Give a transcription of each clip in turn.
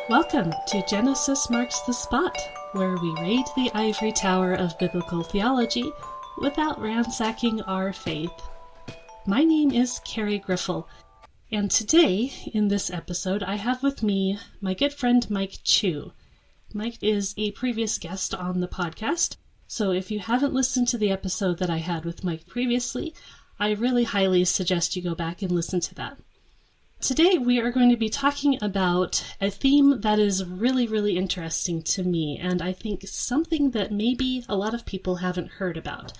Welcome to Genesis Marks the Spot, where we raid the ivory tower of biblical theology without ransacking our faith. My name is Carrie Griffel, and today, in this episode, I have with me my good friend Mike Chu. Mike is a previous guest on the podcast, so if you haven't listened to the episode that I had with Mike previously, I really highly suggest you go back and listen to that. Today we are going to be talking about a theme that is really interesting to me, and I think something that maybe a lot of people haven't heard about,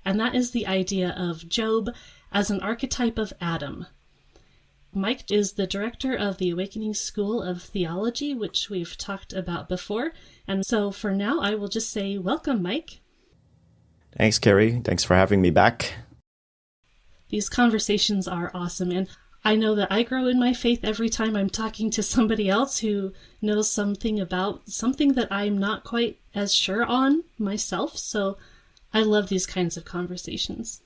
and that is the idea of Job as an archetype of Adam. Mike is the director of the Awakening School of Theology, which we've talked about before, and so for now I will just say welcome, Mike. Thanks, Carrie. Thanks for having me back. These conversations are awesome, and I know that I grow in my faith every time I'm talking to somebody else who knows something about something that I'm not quite as sure on myself, so I love these kinds of conversations.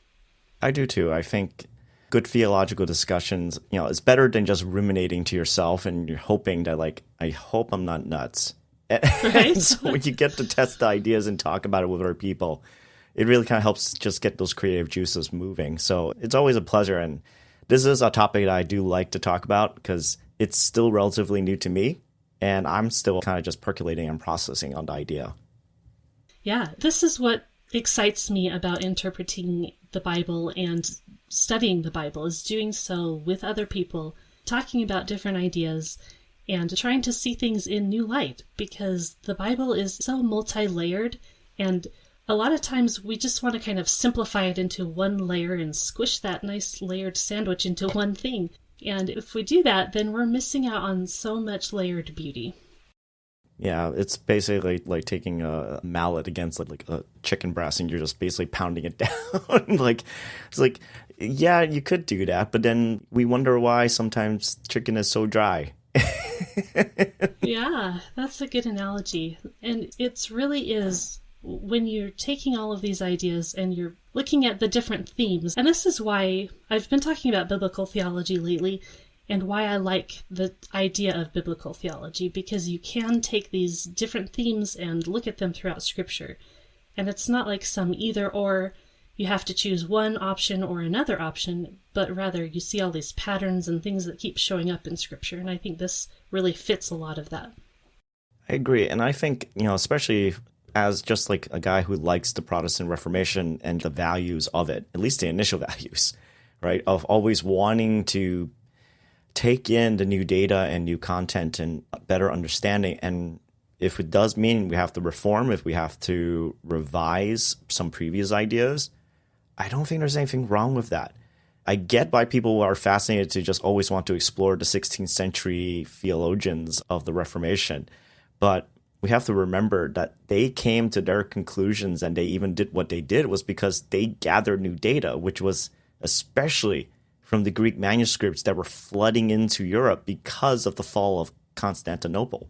I do too. I think good theological discussions, it's better than just ruminating to yourself and you're hoping that, I hope I'm not nuts. Right? So when you get to test the ideas and talk about it with other people, it really kind of helps just get those creative juices moving. So it's always a pleasure, and this is a topic that I do like to talk about because it's still relatively new to me, and I'm still kind of just percolating and processing on the idea. Yeah, this is what excites me about interpreting the Bible and studying the Bible, is doing so with other people, talking about different ideas, and trying to see things in new light, because the Bible is so multi-layered, and a lot of times we just want to kind of simplify it into one layer and squish that nice layered sandwich into one thing. And if we do that, then we're missing out on so much layered beauty. Yeah, it's basically like taking a mallet against like a chicken breast and you're just basically pounding it down. Yeah, you could do that, but then we wonder why sometimes chicken is so dry. Yeah, that's a good analogy. And it really is, when you're taking all of these ideas and you're looking at the different themes, and this is why I've been talking about biblical theology lately, and why I like the idea of biblical theology, because you can take these different themes and look at them throughout Scripture. And it's not like some either or, you have to choose one option or another option, but rather you see all these patterns and things that keep showing up in Scripture, and I think this really fits a lot of that. I agree, and I think, especially as just like a guy who likes the Protestant Reformation and the values of it, at least the initial values, right, of always wanting to take in the new data and new content and better understanding. And if it does mean we have to reform, if we have to revise some previous ideas, I don't think there's anything wrong with that. I get why people are fascinated to just always want to explore the 16th century theologians of the Reformation, but we have to remember that they came to their conclusions and they even did what they did was because they gathered new data, which was especially from the Greek manuscripts that were flooding into Europe because of the fall of Constantinople.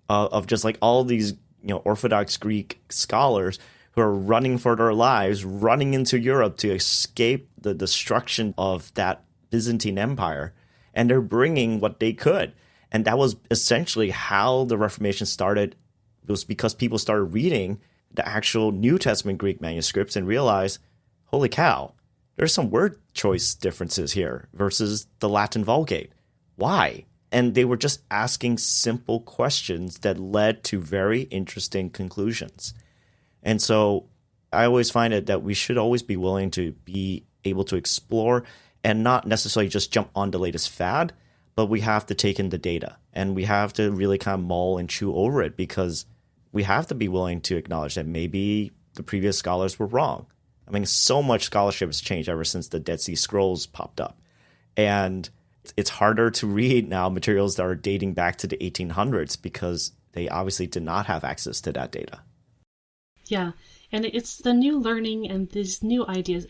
Of just like all these, Orthodox Greek scholars who are running for their lives, running into Europe to escape the destruction of that Byzantine Empire. And they're bringing what they could. And that was essentially how the Reformation started. It was because people started reading the actual New Testament Greek manuscripts and realized, holy cow, there's some word choice differences here versus the Latin Vulgate. Why? And they were just asking simple questions that led to very interesting conclusions. And so I always find it that we should always be willing to be able to explore and not necessarily just jump on the latest fad, but we have to take in the data and we have to really kind of mull and chew over it, because we have to be willing to acknowledge that maybe the previous scholars were wrong. I mean, so much scholarship has changed ever since the Dead Sea Scrolls popped up. And it's harder to read now materials that are dating back to the 1800s because they obviously did not have access to that data. Yeah, and it's the new learning and these new ideas.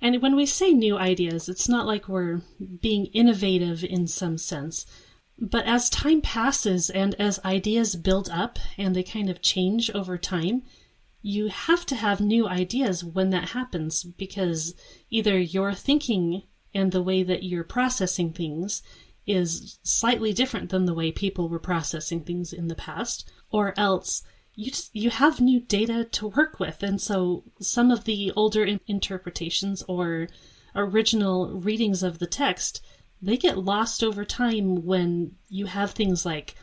And when we say new ideas, it's not like we're being innovative in some sense. But as time passes and as ideas build up and they kind of change over time, you have to have new ideas when that happens, because either your thinking and the way that you're processing things is slightly different than the way people were processing things in the past, or else you have new data to work with. And so some of the older interpretations or original readings of the text, they get lost over time when you have things like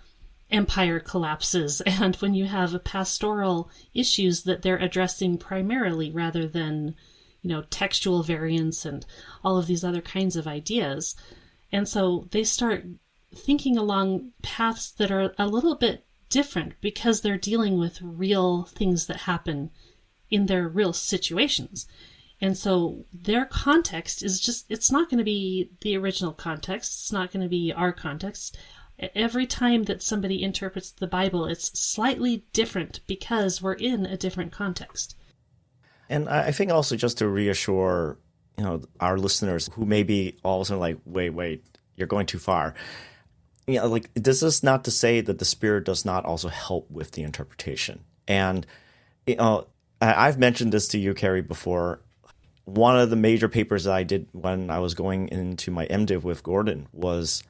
empire collapses and when you have pastoral issues that they're addressing primarily rather than, textual variants and all of these other kinds of ideas. And so they start thinking along paths that are a little bit different because they're dealing with real things that happen in their real situations. And so their context is it's not going to be the original context. It's not going to be our context. Every time that somebody interprets the Bible, it's slightly different because we're in a different context. And I think also just to reassure, our listeners who may be also like, wait, you're going too far. This is not to say that the Spirit does not also help with the interpretation. And, I've mentioned this to you, Carrie, before. One of the major papers that I did when I was going into my MDiv with Gordon was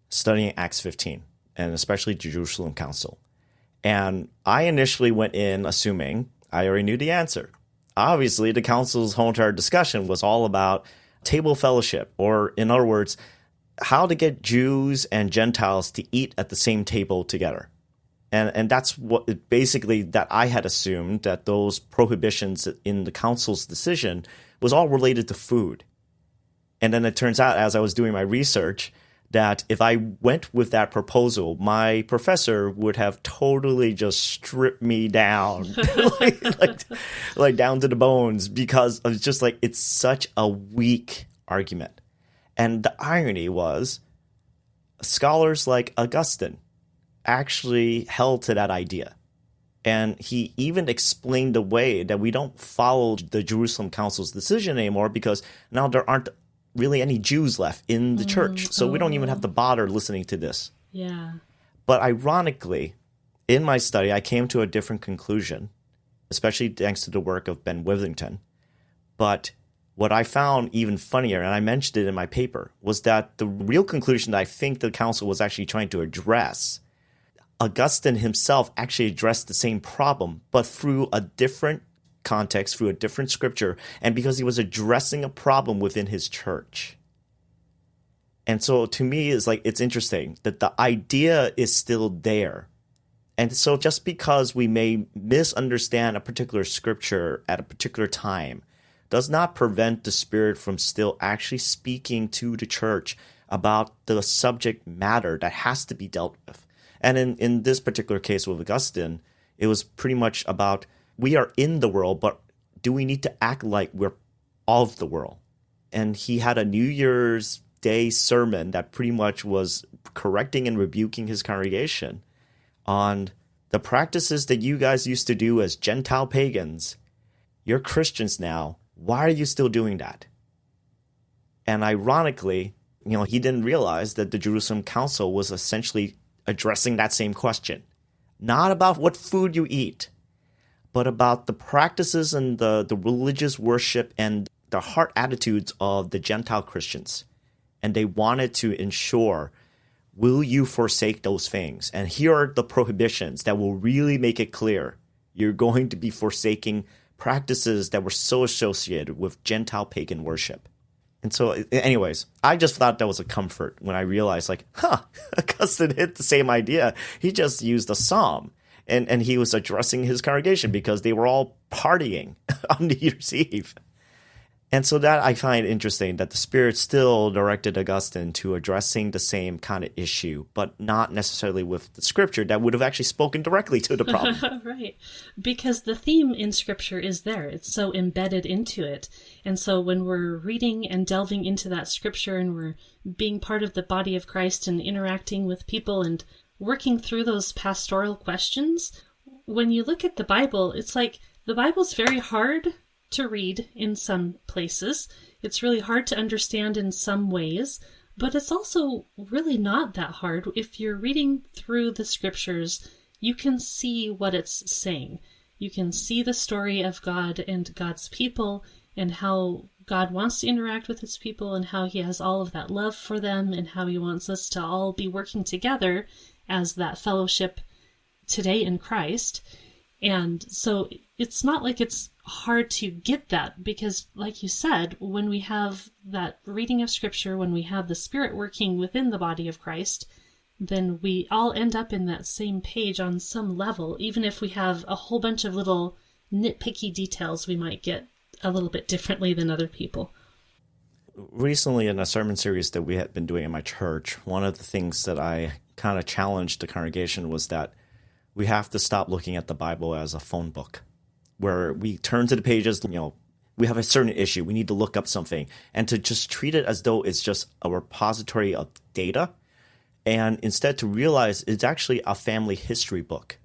studying Acts 15, and especially the Jerusalem Council. And I initially went in assuming I already knew the answer. Obviously, the council's whole entire discussion was all about table fellowship, or in other words, how to get Jews and Gentiles to eat at the same table together. And that's what basically that I had assumed, that those prohibitions in the council's decision was all related to food. And then it turns out, as I was doing my research, that if I went with that proposal, my professor would have totally just stripped me down, like down to the bones, because of just it's such a weak argument. And the irony was, scholars like Augustine actually held to that idea. And he even explained the way that we don't follow the Jerusalem Council's decision anymore because now there aren't really any Jews left in the church. So we don't even have to bother listening to this. Yeah. But ironically, in my study, I came to a different conclusion, especially thanks to the work of Ben Withington. But what I found even funnier, and I mentioned it in my paper, was that the real conclusion that I think the council was actually trying to address, Augustine himself actually addressed the same problem, but through a different context, through a different scripture, and because he was addressing a problem within his church. And so to me, it's interesting that the idea is still there. And so just because we may misunderstand a particular scripture at a particular time does not prevent the Spirit from still actually speaking to the church about the subject matter that has to be dealt with. And in this particular case with Augustine, it was pretty much about, we are in the world, but do we need to act like we're of the world? And he had a New Year's Day sermon that pretty much was correcting and rebuking his congregation on the practices that you guys used to do as Gentile pagans. You're Christians now. Why are you still doing that? And ironically, he didn't realize that the Jerusalem Council was essentially addressing that same question. Not about what food you eat, but about the practices and the religious worship and the heart attitudes of the Gentile Christians. And they wanted to ensure, will you forsake those things? And here are the prohibitions that will really make it clear. You're going to be forsaking practices that were so associated with Gentile pagan worship. And so, anyways, I just thought that was a comfort when I realized, Augustine hit the same idea. He just used a psalm. And he was addressing his congregation because they were all partying on New Year's Eve. And so that I find interesting, that the Spirit still directed Augustine to addressing the same kind of issue, but not necessarily with the scripture that would have actually spoken directly to the problem. Right. Because the theme in scripture is there. It's so embedded into it. And so when we're reading and delving into that scripture and we're being part of the body of Christ and interacting with people and working through those pastoral questions, when you look at the Bible, it's like the Bible's very hard to read in some places. It's really hard to understand in some ways, but it's also really not that hard. If you're reading through the scriptures, you can see what it's saying. You can see the story of God and God's people and how God wants to interact with his people and how he has all of that love for them and how he wants us to all be working together as that fellowship today in Christ. And so it's not like it's hard to get that, because like you said, when we have that reading of Scripture, when we have the Spirit working within the body of Christ, then we all end up in that same page on some level, even if we have a whole bunch of little nitpicky details we might get a little bit differently than other people. Recently, in a sermon series that we had been doing in my church, one of the things that I kind of challenged the congregation was that we have to stop looking at the Bible as a phone book, where we turn to the pages, we have a certain issue, we need to look up something, and to just treat it as though it's just a repository of data, and instead to realize it's actually a family history book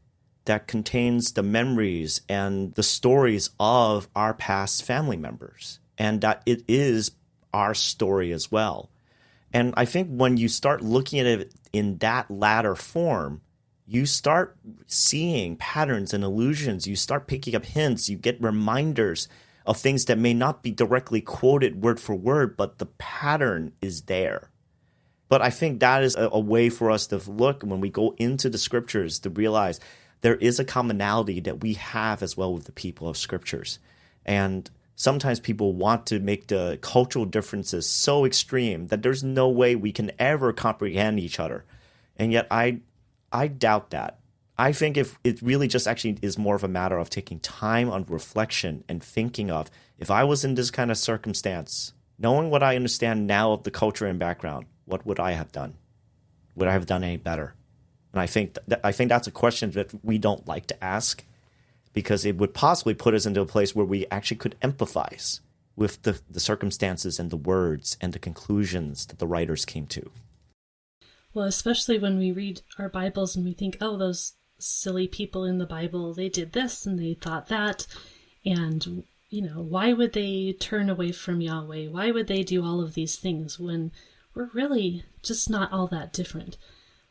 that contains the memories and the stories of our past family members, and that it is our story as well. And I think when you start looking at it in that latter form, you start seeing patterns and allusions. You start picking up hints. You get reminders of things that may not be directly quoted word for word, but the pattern is there. But I think that is a way for us to look when we go into the Scriptures to realize there is a commonality that we have as well with the people of Scriptures. And sometimes people want to make the cultural differences so extreme that there's no way we can ever comprehend each other. And yet I doubt that. I think if it really just actually is more of a matter of taking time on reflection and thinking of, if I was in this kind of circumstance, knowing what I understand now of the culture and background, what would I have done? Would I have done any better? And I think that's a question that we don't like to ask, because it would possibly put us into a place where we actually could empathize with the circumstances and the words and the conclusions that the writers came to. Well, especially when we read our Bibles and we think, oh, those silly people in the Bible, they did this and they thought that. And, why would they turn away from Yahweh? Why would they do all of these things when we're really just not all that different?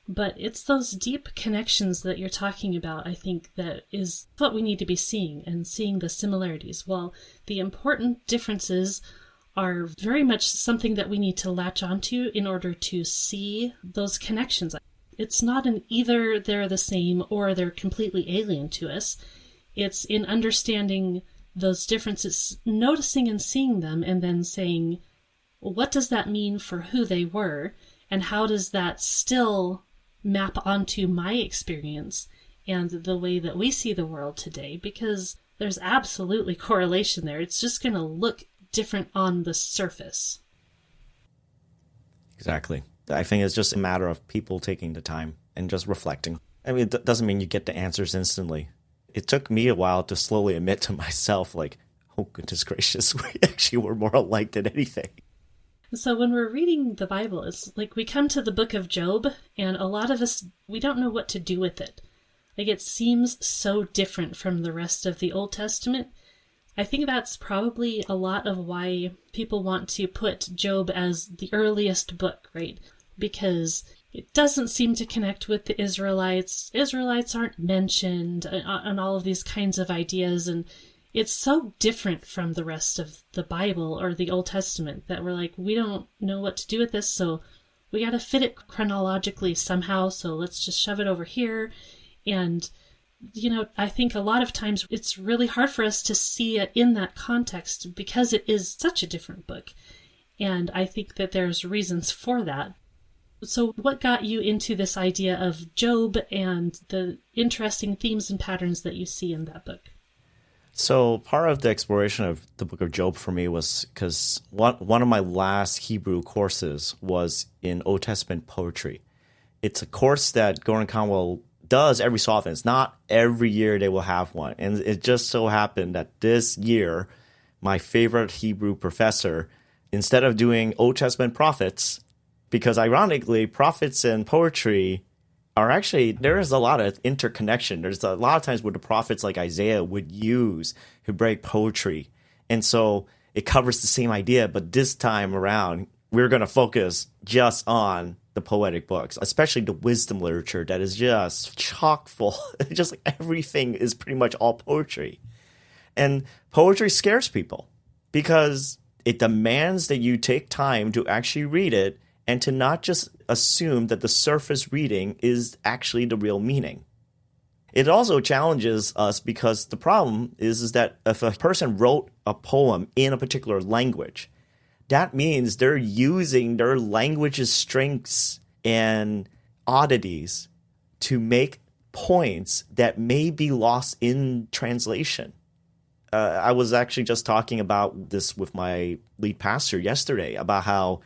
But it's those deep connections that you're talking about, I think, that is what we need to be seeing, and seeing the similarities. While the important differences are very much something that we need to latch onto in order to see those connections. It's not an either they're the same or they're completely alien to us. It's in understanding those differences, noticing and seeing them, and then saying, what does that mean for who they were, and how does that still map onto my experience and the way that we see the world today? Because there's absolutely correlation there. It's just going to look different on the surface. Exactly. I think it's just a matter of people taking the time and just reflecting. I mean, it doesn't mean you get the answers instantly. It took me a while to slowly admit to myself, like, oh, goodness gracious, we actually were more alike than anything. So when we're reading the Bible, it's like we come to the book of Job, and a lot of us, we don't know what to do with it. Like, it seems so different from the rest of the Old Testament. I think that's probably a lot of why people want to put Job as the earliest book, right? Because it doesn't seem to connect with the Israelites. Israelites aren't mentioned, and all of these kinds of ideas. And it's so different from the rest of the Bible or the Old Testament that we're like, we don't know what to do with this, so we got to fit it chronologically somehow, so let's just shove it over here. And I think a lot of times it's really hard for us to see it in that context because it is such a different book. And I think that there's reasons for that. So what got you into this idea of Job and the interesting themes and patterns that you see in that book? So part of the exploration of the book of Job for me was because one of my last Hebrew courses was in Old Testament poetry. It's a course that Gordon Conwell does every so often. It's not every year they will have one. And it just so happened that this year, my favorite Hebrew professor, instead of doing Old Testament prophets, because ironically, prophets and poetry are actually, there is a lot of interconnection. There's a lot of times where the prophets like Isaiah would use Hebraic poetry. And so it covers the same idea, but this time around, we're going to focus just on the poetic books, especially the wisdom literature that is just chock full. Just like everything is pretty much all poetry. And poetry scares people because it demands that you take time to actually read it and to not just assume that the surface reading is actually the real meaning. It also challenges us because the problem is that if a person wrote a poem in a particular language, that means they're using their language's strengths and oddities to make points that may be lost in translation. I was actually just talking about this with my lead pastor yesterday about how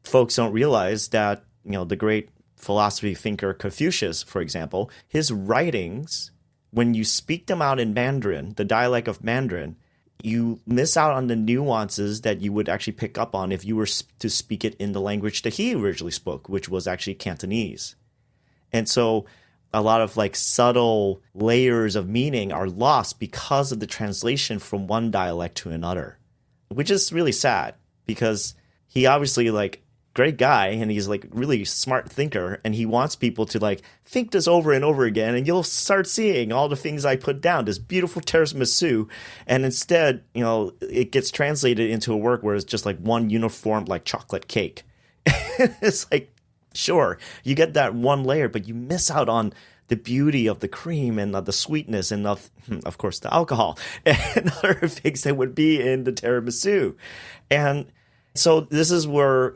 folks don't realize that, the great philosophy thinker Confucius, for example, his writings, when you speak them out in Mandarin, the dialect of Mandarin, you miss out on the nuances that you would actually pick up on if you were to speak it in the language that he originally spoke, which was actually Cantonese. And so a lot of subtle layers of meaning are lost because of the translation from one dialect to another, which is really sad because he obviously great guy and he's really smart thinker and he wants people to think this over and over again and you'll start seeing all the things I put down, this beautiful tiramisu, and instead, it gets translated into a work where it's just one uniform chocolate cake. It's sure, you get that one layer, but you miss out on the beauty of the cream and the sweetness and of course, the alcohol and other things that would be in the tiramisu. And so this is where,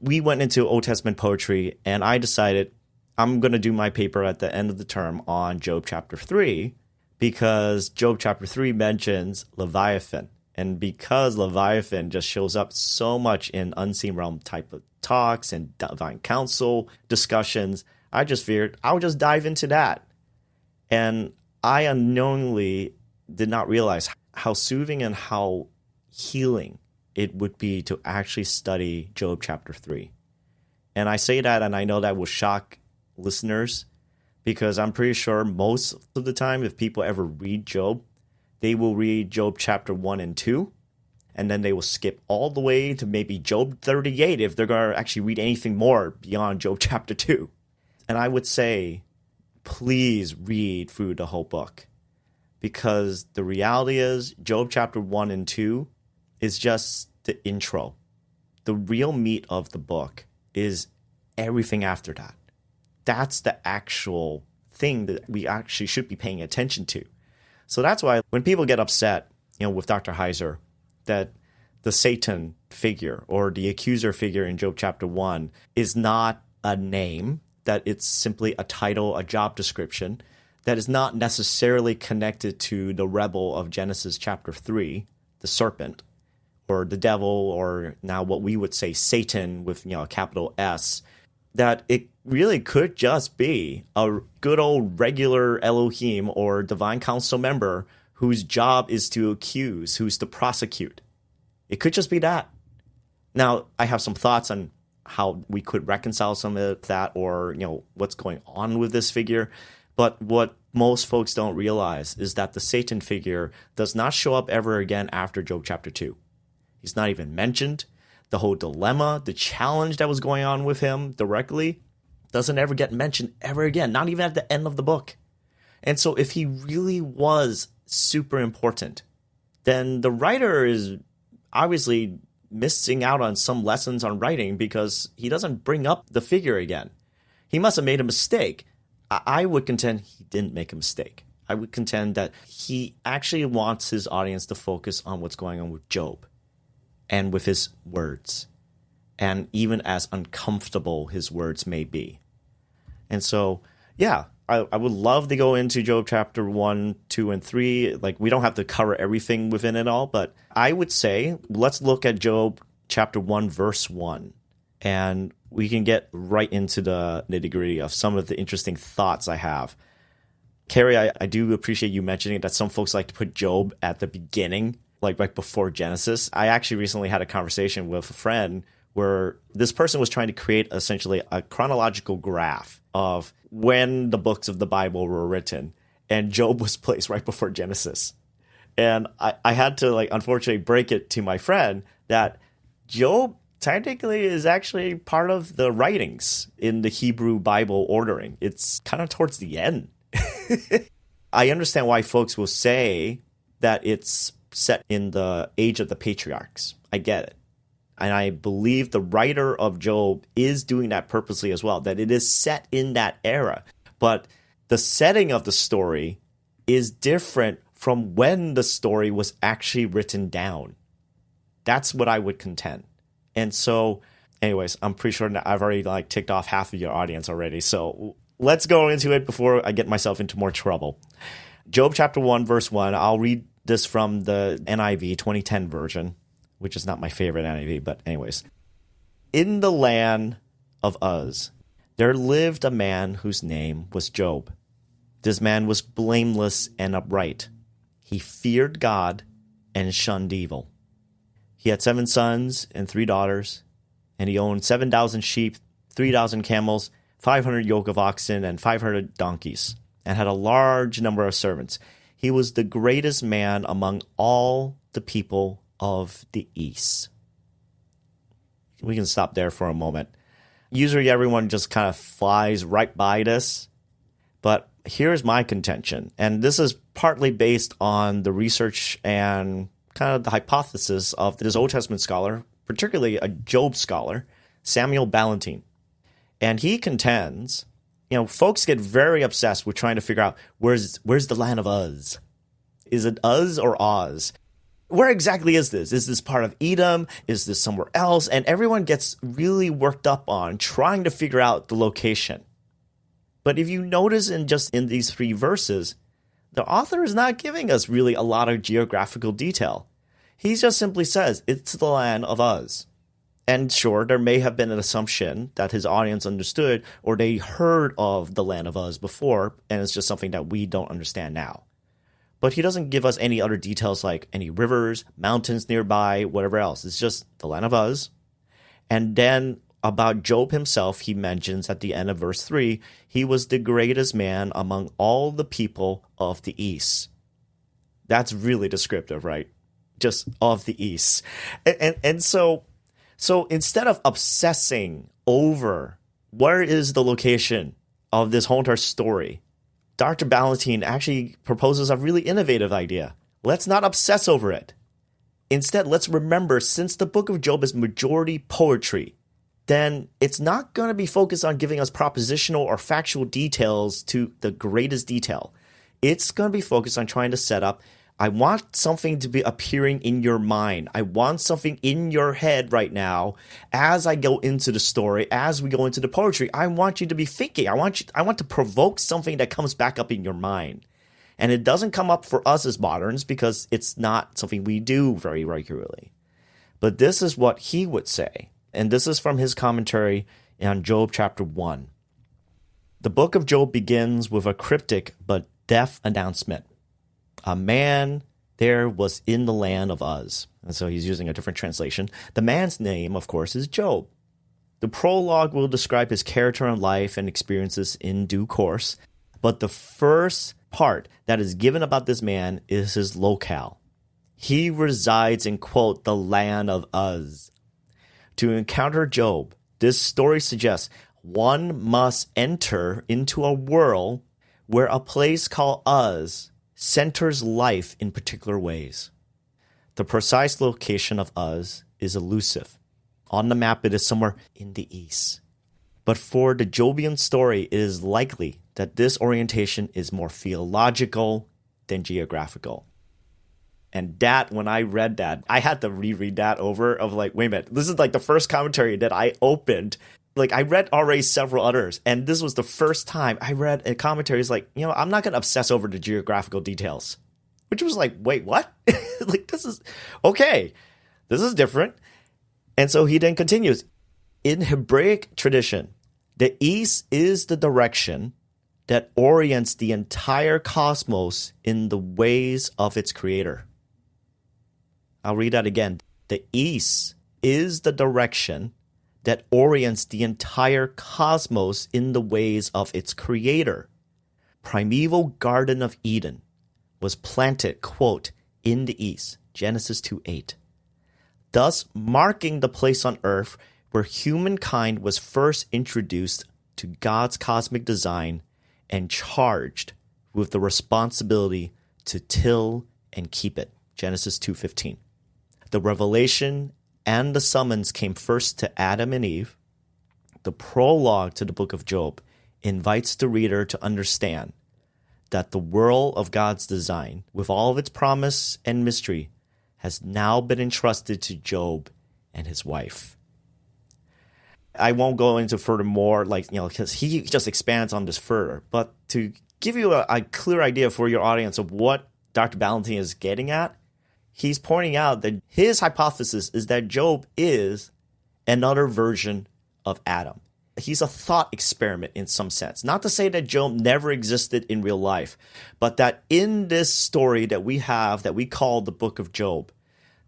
we went into Old Testament poetry, and I decided I'm going to do my paper at the end of the term on Job chapter 3 because Job chapter 3 mentions Leviathan. And because Leviathan just shows up so much in unseen realm type of talks and divine council discussions, I just figured I would just dive into that. And I unknowingly did not realize how soothing and how healing it would be to actually study Job chapter 3. And I say that, and I know that will shock listeners because I'm pretty sure most of the time, if people ever read Job, they will read Job chapter 1 and 2, and then they will skip all the way to maybe Job 38 if they're going to actually read anything more beyond Job chapter 2. And I would say, please read through the whole book because the reality is Job chapter 1 and 2 is just the intro. The real meat of the book is everything after that. That's the actual thing that we actually should be paying attention to. So that's why when people get upset, with Dr. Heiser, that the Satan figure or the accuser figure in Job chapter 1 is not a name, that it's simply a title, a job description, that is not necessarily connected to the rebel of Genesis chapter 3, the serpent, or the devil, or now what we would say Satan with a capital S, that it really could just be a good old regular Elohim or divine council member whose job is to accuse, who's to prosecute. It could just be that. Now, I have some thoughts on how we could reconcile some of that or, what's going on with this figure. But what most folks don't realize is that the Satan figure does not show up ever again after Job chapter 2. He's not even mentioned. The whole dilemma, the challenge that was going on with him directly doesn't ever get mentioned ever again, not even at the end of the book. And so if he really was super important, then the writer is obviously missing out on some lessons on writing because he doesn't bring up the figure again. He must have made a mistake. I would contend he didn't make a mistake. I would contend that he actually wants his audience to focus on what's going on with Job and with his words, and even as uncomfortable his words may be. And so, yeah, I would love to go into Job chapter 1, 2, and 3. We don't have to cover everything within it all, but I would say let's look at Job chapter 1, verse 1, and we can get right into the nitty-gritty of some of the interesting thoughts I have. Carrie, I do appreciate you mentioning that some folks like to put Job at the beginning, right before Genesis. I actually recently had a conversation with a friend where this person was trying to create essentially a chronological graph of when the books of the Bible were written, and Job was placed right before Genesis. And I had to, unfortunately break it to my friend that Job technically is actually part of the writings in the Hebrew Bible ordering. It's kind of towards the end. I understand why folks will say that it's set in the age of the patriarchs. I get it. And I believe the writer of Job is doing that purposely as well, that it is set in that era. But the setting of the story is different from when the story was actually written down. That's what I would contend. And so, anyways, I'm pretty sure that I've already ticked off half of your audience already. So let's go into it before I get myself into more trouble. Job chapter 1, verse 1. I'll read this from the NIV 2010 version, which is not my favorite NIV, but anyways. In the land of Uz, there lived a man whose name was Job. This man was blameless and upright. He feared God and shunned evil. He had 7 sons and 3 daughters, and he owned 7,000 sheep, 3,000 camels, 500 yoke of oxen, and 500 donkeys, and had a large number of servants. He was the greatest man among all the people of the East. We can stop there for a moment. Usually everyone just kind of flies right by this, but here's my contention, and this is partly based on the research and kind of the hypothesis of this Old Testament scholar, particularly a Job scholar, Samuel Ballantine. And he contends, folks get very obsessed with trying to figure out where's the land of Uz. Is it Uz or Oz? Where exactly is this? Is this part of Edom? Is this somewhere else? And everyone gets really worked up on trying to figure out the location. But if you notice in these 3 verses, the author is not giving us really a lot of geographical detail. He just simply says, it's the land of Uz. And sure, there may have been an assumption that his audience understood or they heard of the land of Uz before, and it's just something that we don't understand now. But he doesn't give us any other details like any rivers, mountains nearby, whatever else. It's just the land of Uz. And then about Job himself, he mentions at the end of verse 3, he was the greatest man among all the people of the East. That's really descriptive, right? Just of the East. And so instead of obsessing over where is the location of this whole entire story, Dr. Ballantine actually proposes a really innovative idea. Let's not obsess over it. Instead, let's remember, since the book of Job is majority poetry, then it's not going to be focused on giving us propositional or factual details to the greatest detail. It's going to be focused on trying to set up, I want something to be appearing in your mind. I want something in your head right now as I go into the story, as we go into the poetry. I want you to be thinking. I want to provoke something that comes back up in your mind. And it doesn't come up for us as moderns because it's not something we do very regularly. But this is what he would say. And this is from his commentary on Job chapter 1. The book of Job begins with a cryptic but deft announcement. A man there was in the land of Uz. And so he's using a different translation. The man's name, of course, is Job. The prologue will describe his character and life and experiences in due course. But the first part that is given about this man is his locale. He resides in, quote, the land of Uz. To encounter Job, this story suggests one must enter into a world where a place called Uz centers life in particular ways. The precise location of Uz is elusive. On the map, it is somewhere in the east. But for the Jobian story, it is likely that this orientation is more theological than geographical. And that, when I read that, I had to reread that over of wait a minute, this is the first commentary that I opened. I read already several others, and this was the first time I read a commentary. It's I'm not going to obsess over the geographical details. Which was wait, what? This is, okay, this is different. And so he then continues. In Hebraic tradition, the east is the direction that orients the entire cosmos in the ways of its creator. I'll read that again. The east is the direction that orients the entire cosmos in the ways of its creator. Primeval Garden of Eden was planted, quote, in the east, Genesis 2:8, thus marking the place on earth where humankind was first introduced to God's cosmic design and charged with the responsibility to till and keep it. Genesis 2:15. The revelation and the summons came first to Adam and Eve. The prologue to the book of Job invites the reader to understand that the world of God's design, with all of its promise and mystery, has now been entrusted to Job and his wife. I won't go into further more, because he just expands on this further. But to give you a clear idea for your audience of what Dr. Ballantyne is getting at, he's pointing out that his hypothesis is that Job is another version of Adam. He's a thought experiment in some sense. Not to say that Job never existed in real life, but that in this story that we have, that we call the book of Job,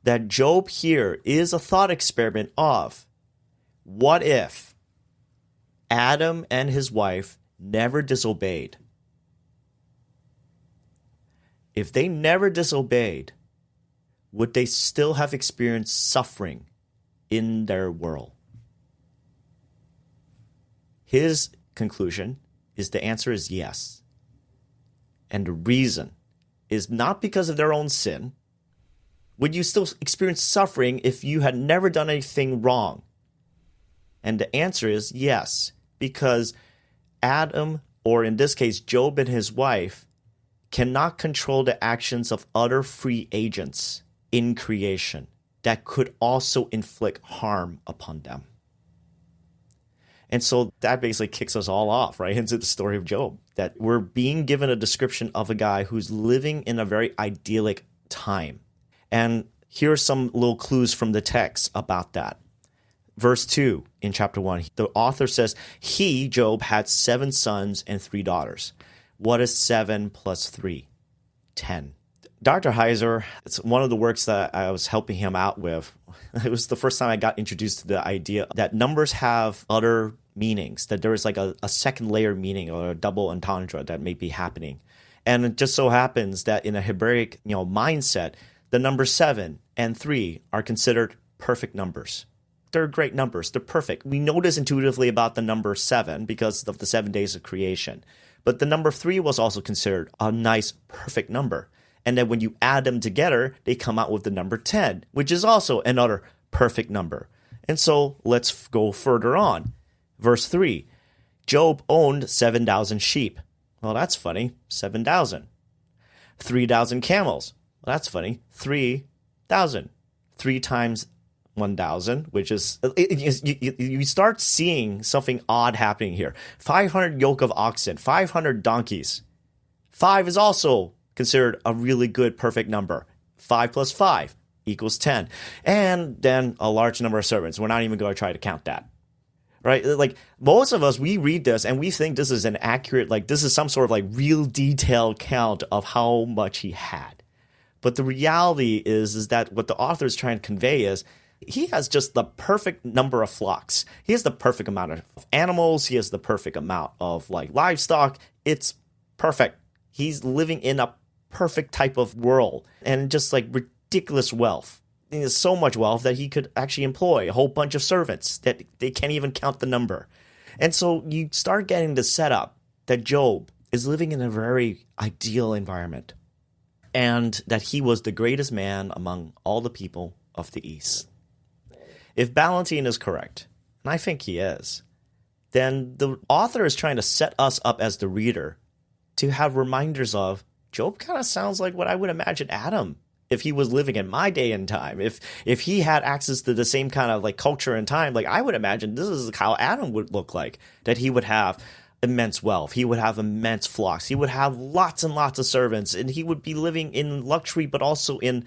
that Job here is a thought experiment of, what if Adam and his wife never disobeyed? If they never disobeyed, would they still have experienced suffering in their world? His conclusion is the answer is yes. And the reason is not because of their own sin. Would you still experience suffering if you had never done anything wrong? And the answer is yes, because Adam, or in this case, Job and his wife, cannot control the actions of other free agents in creation that could also inflict harm upon them. And so that basically kicks us all off right into the story of Job, that we're being given a description of a guy who's living in a very idyllic time. And here are some little clues from the text about that. Verse 2 in chapter 1, the author says, he, Job, had 7 sons and 3 daughters. What is 7 plus 3? 10. Dr. Heiser, it's one of the works that I was helping him out with. It was the first time I got introduced to the idea that numbers have other meanings, that there is like a second layer meaning or a double entendre that may be happening. And it just so happens that in a Hebraic mindset, the number 7 and 3 are considered perfect numbers. They're great numbers. They're perfect. We know this intuitively about the number 7 because of the 7 days of creation. But the number 3 was also considered a nice, perfect number. And then when you add them together, they come out with the number 10, which is also another perfect number. And so let's go further on. Verse 3, Job owned 7,000 sheep. Well, that's funny. 7,000. 3,000 camels. Well, that's funny. 3,000. 3 times 1,000, which is, you start seeing something odd happening here. 500 yoke of oxen, 500 donkeys. 5 is also considered a really good perfect number. 5 plus 5 equals 10. And then a large number of servants. We're not even going to try to count that. Right? Like most of us, we read this and we think this is an accurate, this is some sort of real detailed count of how much he had. But the reality is that what the author is trying to convey is he has just the perfect number of flocks. He has the perfect amount of animals. He has the perfect amount of livestock. It's perfect. He's living in a perfect type of world and just ridiculous wealth. He has so much wealth that he could actually employ a whole bunch of servants that they can't even count the number. And so you start getting the setup that Job is living in a very ideal environment and that he was the greatest man among all the people of the East. If Ballantyne is correct, and I think he is, then the author is trying to set us up as the reader to have reminders of Job kind of sounds like what I would imagine Adam, if he was living in my day and time, if he had access to the same kind of culture and time, I would imagine this is how Adam would look like, that he would have immense wealth. He would have immense flocks. He would have lots and lots of servants, and he would be living in luxury, but also in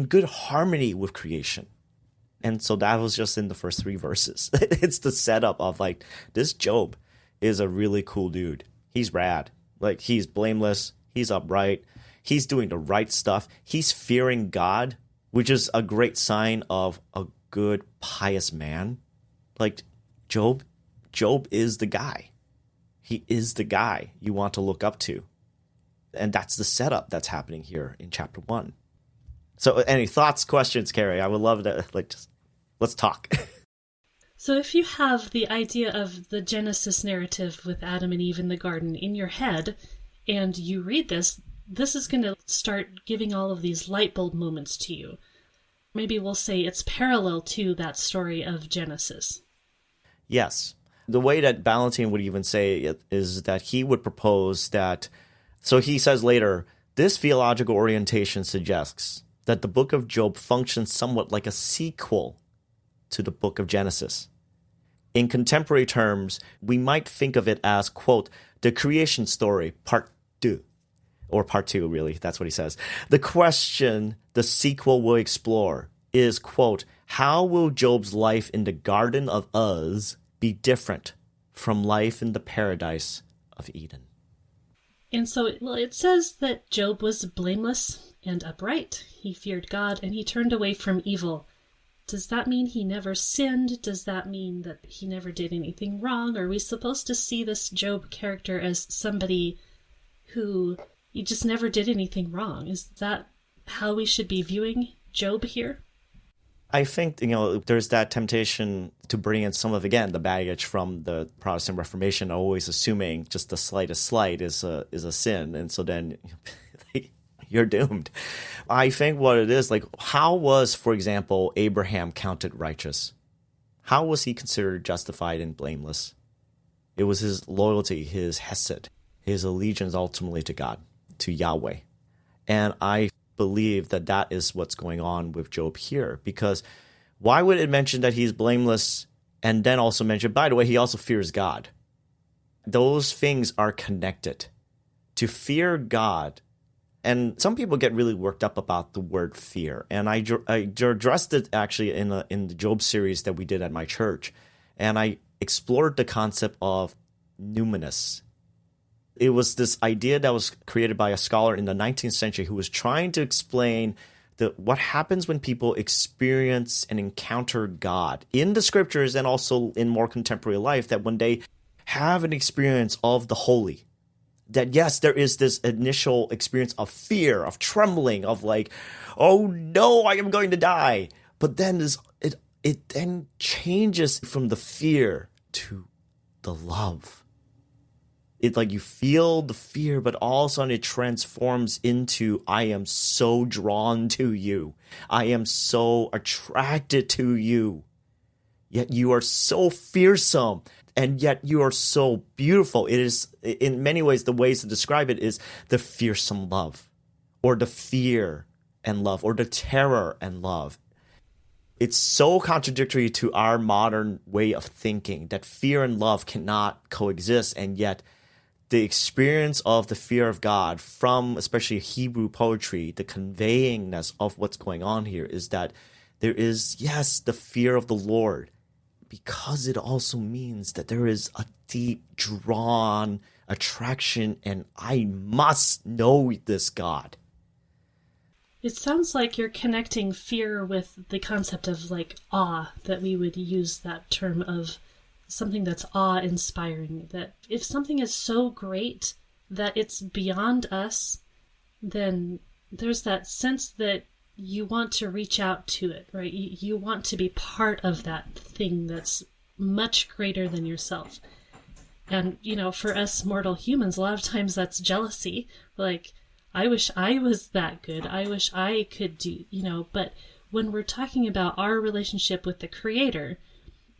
good harmony with creation. And so that was just in the first 3 verses. It's the setup of this Job is a really cool dude. He's rad. He's blameless. He's upright. He's doing the right stuff. He's fearing God, which is a great sign of a good, pious man. Job is the guy. He is the guy you want to look up to. And that's the setup that's happening here in chapter 1. So any thoughts, questions, Carrie? I would love to, let's talk. So if you have the idea of the Genesis narrative with Adam and Eve in the garden in your head, and you read this, this is going to start giving all of these light bulb moments to you. Maybe we'll say it's parallel to that story of Genesis. Yes. The way that Ballantine would even say it is that he would propose that, so he says later, this theological orientation suggests that the book of Job functions somewhat like a sequel to the book of Genesis. In contemporary terms, we might think of it as, quote, the creation story, part 2. Or part 2, really, that's what he says. The question the sequel will explore is, quote, how will Job's life in the Garden of Uz be different from life in the paradise of Eden? And so it says that Job was blameless and upright. He feared God and he turned away from evil. Does that mean he never sinned? Does that mean that he never did anything wrong? Are we supposed to see this Job character as somebody who he just never did anything wrong? Is that how we should be viewing Job here? I think, there's that temptation to bring in some of, again, the baggage from the Protestant Reformation, always assuming just the slightest slight is a sin. And so then you're doomed. I think what it is, like, how was, for example, Abraham counted righteous? How was he considered justified and blameless? It was his loyalty, his hesed, his allegiance ultimately to God, to Yahweh. And I believe that that is what's going on with Job here, because why would it mention that he's blameless and then also mention, by the way, he also fears God? Those things are connected. To fear God, and some people get really worked up about the word fear, and I addressed it actually in the Job series that we did at my church, and I explored the concept of numinous. It was this idea that was created by a scholar in the 19th century who was trying to explain what happens when people experience and encounter God in the scriptures and also in more contemporary life, that when they have an experience of the holy, that yes, there is this initial experience of fear, of trembling, of like, oh no, I am going to die. But then it then changes from the fear to the love. It's like you feel the fear, but all of a sudden it transforms into, I am so drawn to you. I am so attracted to you. Yet you are so fearsome, and yet you are so beautiful. It is, in many ways, the ways to describe it is the fearsome love, or the fear and love, or the terror and love. It's so contradictory to our modern way of thinking that fear and love cannot coexist, and yet the experience of the fear of God from especially Hebrew poetry, the conveyingness of what's going on here is that there is, yes, the fear of the Lord, because it also means that there is a deep drawn attraction and I must know this God. It sounds like you're connecting fear with the concept of like awe, that we would use that term of something that's awe-inspiring, that if something is so great that it's beyond us, then there's that sense that you want to reach out to it, right? You want to be part of that thing that's much greater than yourself. And, for us mortal humans, a lot of times that's jealousy. Like, I wish I was that good. I wish I could do, but when we're talking about our relationship with the Creator,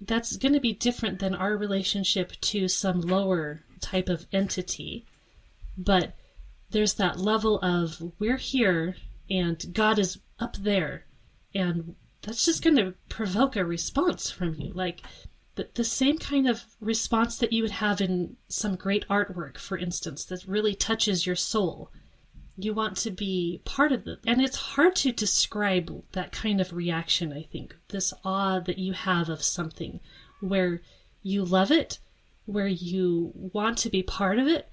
that's going to be different than our relationship to some lower type of entity. But there's that level of we're here and God is up there. And that's just going to provoke a response from you. Like the same kind of response that you would have in some great artwork, for instance, that really touches your soul. You want to be part of it. And it's hard to describe that kind of reaction, I think. This awe that you have of something where you love it, where you want to be part of it,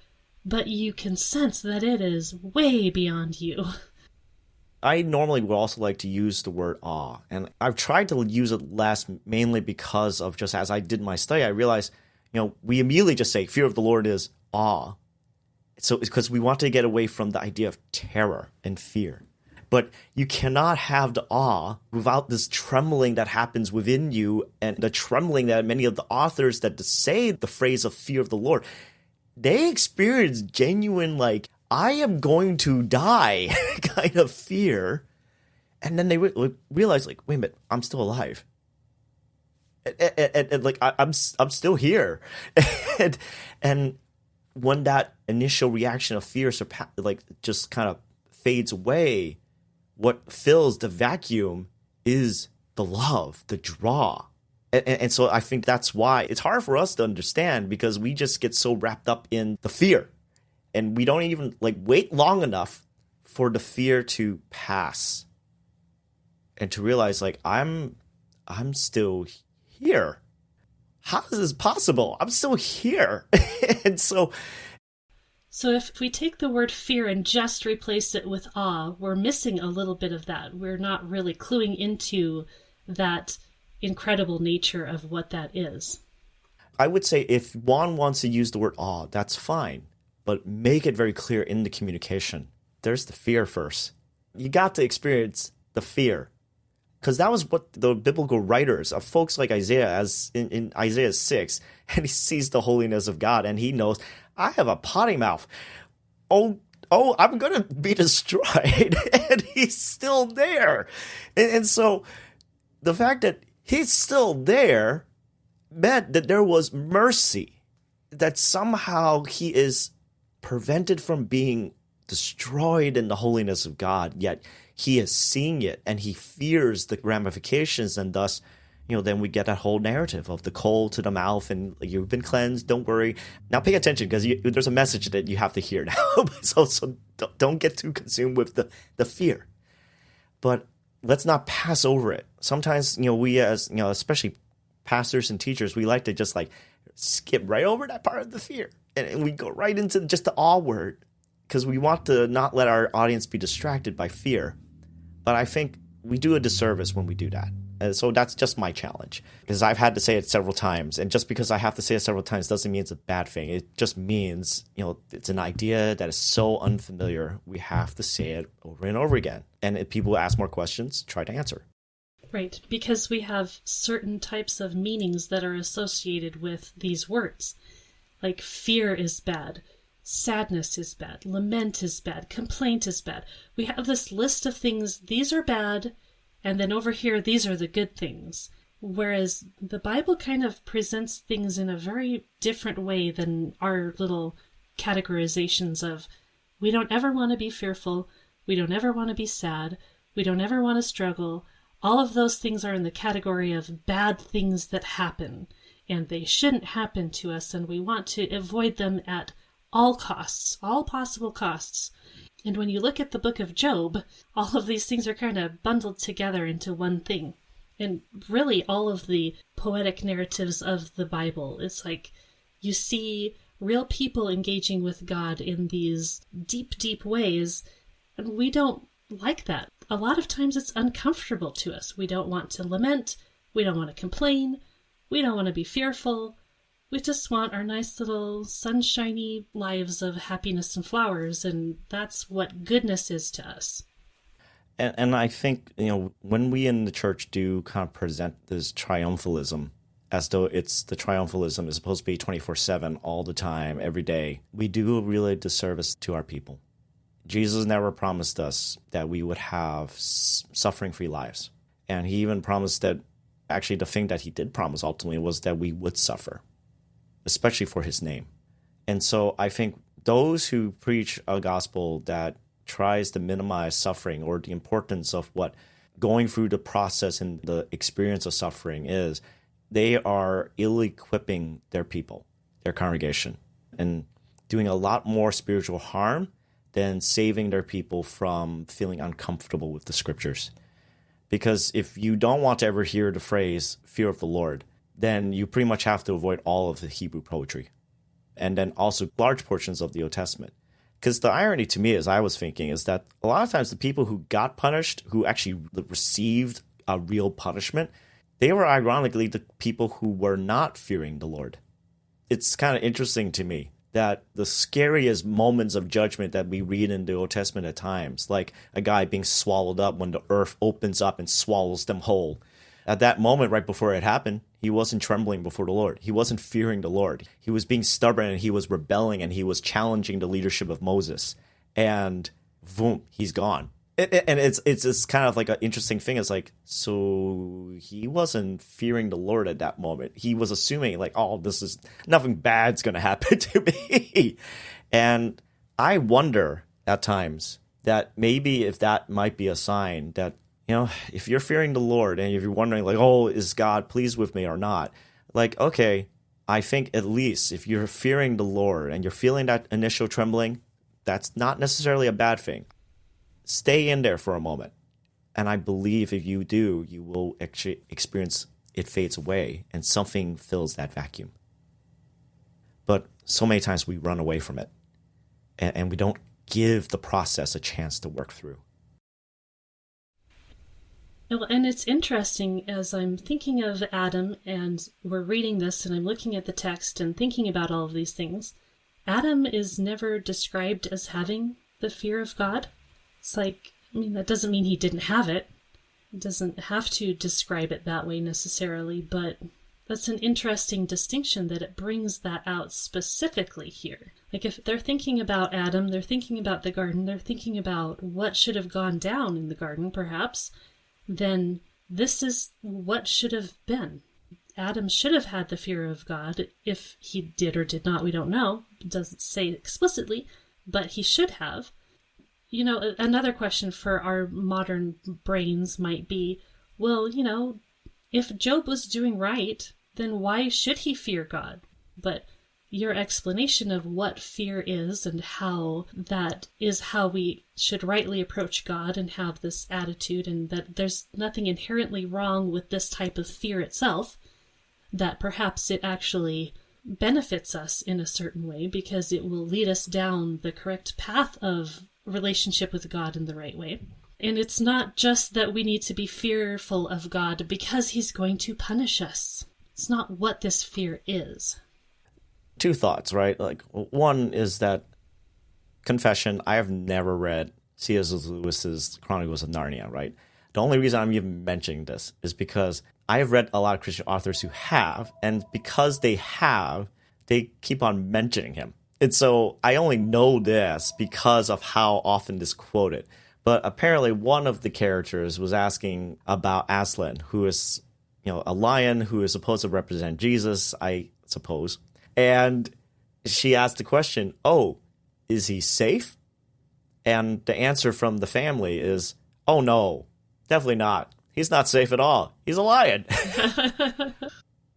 but you can sense that it is way beyond you. I normally would also like to use the word awe. And I've tried to use it less, mainly because of just as I did my study, I realized, we immediately just say fear of the Lord is awe. So it's because we want to get away from the idea of terror and fear. But you cannot have the awe without this trembling that happens within you, and the trembling that many of the authors that say the phrase of fear of the Lord, they experience genuine, like, I am going to die kind of fear. And then they realize, like, wait a minute, I'm still alive. And like, I'm still here. and when that initial reaction of fear just kind of fades away, what fills the vacuum is the love, the draw. And so I think that's why it's hard for us to understand, because we just get so wrapped up in the fear. And we don't even like wait long enough for the fear to pass and to realize, like, I'm still here. How is this possible? I'm still here. And so if we take the word fear and just replace it with awe, we're missing a little bit of that. We're not really cluing into that incredible nature of what that is. I would say if one wants to use the word awe, that's fine, but make it very clear in the communication. There's the fear first. You got to experience the fear, because that was what the biblical writers of folks like Isaiah, as in Isaiah 6, and he sees the holiness of God, and he knows, I have a potty mouth. Oh, I'm going to be destroyed. And he's still there. And so the fact that he's still there meant that there was mercy, that somehow he is prevented from being destroyed in the holiness of God, yet he is seeing it and he fears the ramifications, and thus, then we get that whole narrative of the coal to the mouth and you've been cleansed, don't worry. Now pay attention, because there's a message that you have to hear now. so don't get too consumed with the fear. But let's not pass over it. Sometimes, we as, especially pastors and teachers, we like to just like skip right over that part of the fear. And we go right into just the awe word, because we want to not let our audience be distracted by fear. But I think we do a disservice when we do that. And so that's just my challenge, because I've had to say it several times. And just because I have to say it several times doesn't mean it's a bad thing. It just means, it's an idea that is so unfamiliar. We have to say it over and over again. And if people ask more questions, try to answer. Right, because we have certain types of meanings that are associated with these words. Like fear is bad, sadness is bad, lament is bad, complaint is bad. We have this list of things, these are bad, and then over here, these are the good things. Whereas the Bible kind of presents things in a very different way than our little categorizations of, we don't ever want to be fearful, we don't ever want to be sad, we don't ever want to struggle. All of those things are in the category of bad things that happen, and they shouldn't happen to us, and we want to avoid them at all costs, all possible costs. And when you look at the book of Job, all of these things are kind of bundled together into one thing. And really all of the poetic narratives of the Bible, it's like you see real people engaging with God in these deep, deep ways, and we don't like that. A lot of times it's uncomfortable to us. We don't want to lament, we don't want to complain, we don't want to be fearful. We just want our nice little sunshiny lives of happiness and flowers, and that's what goodness is to us. And I think, when we in the church do kind of present this triumphalism, as though the triumphalism is supposed to be 24/7 all the time, every day, we do really a disservice to our people. Jesus never promised us that we would have suffering-free lives. And he even promised that, actually the thing that he did promise ultimately was that we would suffer, especially for his name. And so I think those who preach a gospel that tries to minimize suffering or the importance of what going through the process and the experience of suffering is, they are ill-equipping their people, their congregation, and doing a lot more spiritual harm than saving their people from feeling uncomfortable with the scriptures. Because if you don't want to ever hear the phrase, fear of the Lord, then you pretty much have to avoid all of the Hebrew poetry. And then also large portions of the Old Testament. Because the irony to me, as I was thinking, is that a lot of times the people who got punished, who actually received a real punishment, they were ironically the people who were not fearing the Lord. It's kind of interesting to me that the scariest moments of judgment that we read in the Old Testament at times, like a guy being swallowed up when the earth opens up and swallows them whole, at that moment, right before it happened, he wasn't trembling before the Lord. He wasn't fearing the Lord. He was being stubborn and he was rebelling and he was challenging the leadership of Moses. and boom, he's gone. And it's kind of like an interesting thing. It's like, so he wasn't fearing the Lord at that moment. He was assuming like, oh, this is nothing bad's going to happen to me. And I wonder at times that maybe if that might be a sign that, if you're fearing the Lord and if you're wondering like, oh, is God pleased with me or not? Like, okay, I think at least if you're fearing the Lord and you're feeling that initial trembling, that's not necessarily a bad thing. Stay in there for a moment. And I believe if you do, you will actually experience it fades away and something fills that vacuum. But so many times we run away from it and we don't give the process a chance to work through. Well, and it's interesting as I'm thinking of Adam and we're reading this and I'm looking at the text and thinking about all of these things. Adam is never described as having the fear of God. It's like, that doesn't mean he didn't have it. It doesn't have to describe it that way necessarily, but that's an interesting distinction that it brings that out specifically here. Like if they're thinking about Adam, they're thinking about the garden, they're thinking about what should have gone down in the garden, perhaps, then this is what should have been. Adam should have had the fear of God. If he did or did not, we don't know. It doesn't say explicitly, but he should have. Another question for our modern brains might be, well, if Job was doing right, then why should he fear God? But your explanation of what fear is and how that is how we should rightly approach God and have this attitude, and that there's nothing inherently wrong with this type of fear itself, that perhaps it actually benefits us in a certain way because it will lead us down the correct path of relationship with God in the right way. And it's not just that we need to be fearful of God because he's going to punish us. It's not what this fear is. Two thoughts, right? Like, one is that confession, I have never read C.S. Lewis's Chronicles of Narnia, right? The only reason I'm even mentioning this is because I have read a lot of Christian authors who have, and because they have, they keep on mentioning him. And so I only know this because of how often this is quoted. But apparently one of the characters was asking about Aslan, who is, a lion who is supposed to represent Jesus, I suppose. And she asked the question, oh, is he safe? And the answer from the family is, oh, no, definitely not. He's not safe at all. He's a lion.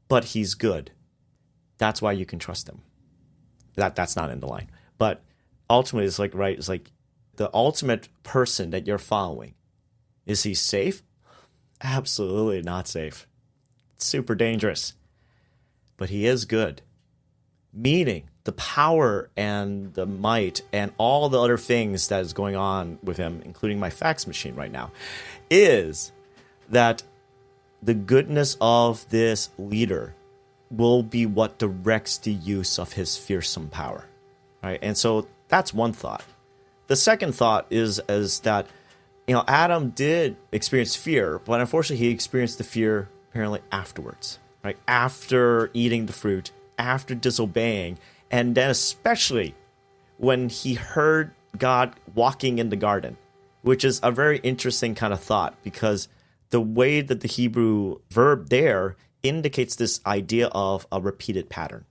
But he's good. That's why you can trust him. That's not in the line. But ultimately, it's like, right, it's like the ultimate person that you're following. Is he safe? Absolutely not safe. It's super dangerous. But he is good. Meaning the power and the might and all the other things that is going on with him, including my fax machine right now, is that the goodness of this leader will be what directs the use of his fearsome power, right? And so that's one thought. The second thought is that, Adam did experience fear, but unfortunately he experienced the fear apparently afterwards, right? After eating the fruit, after disobeying, and then especially when he heard God walking in the garden, which is a very interesting kind of thought because the way that the Hebrew verb there indicates this idea of a repeated pattern.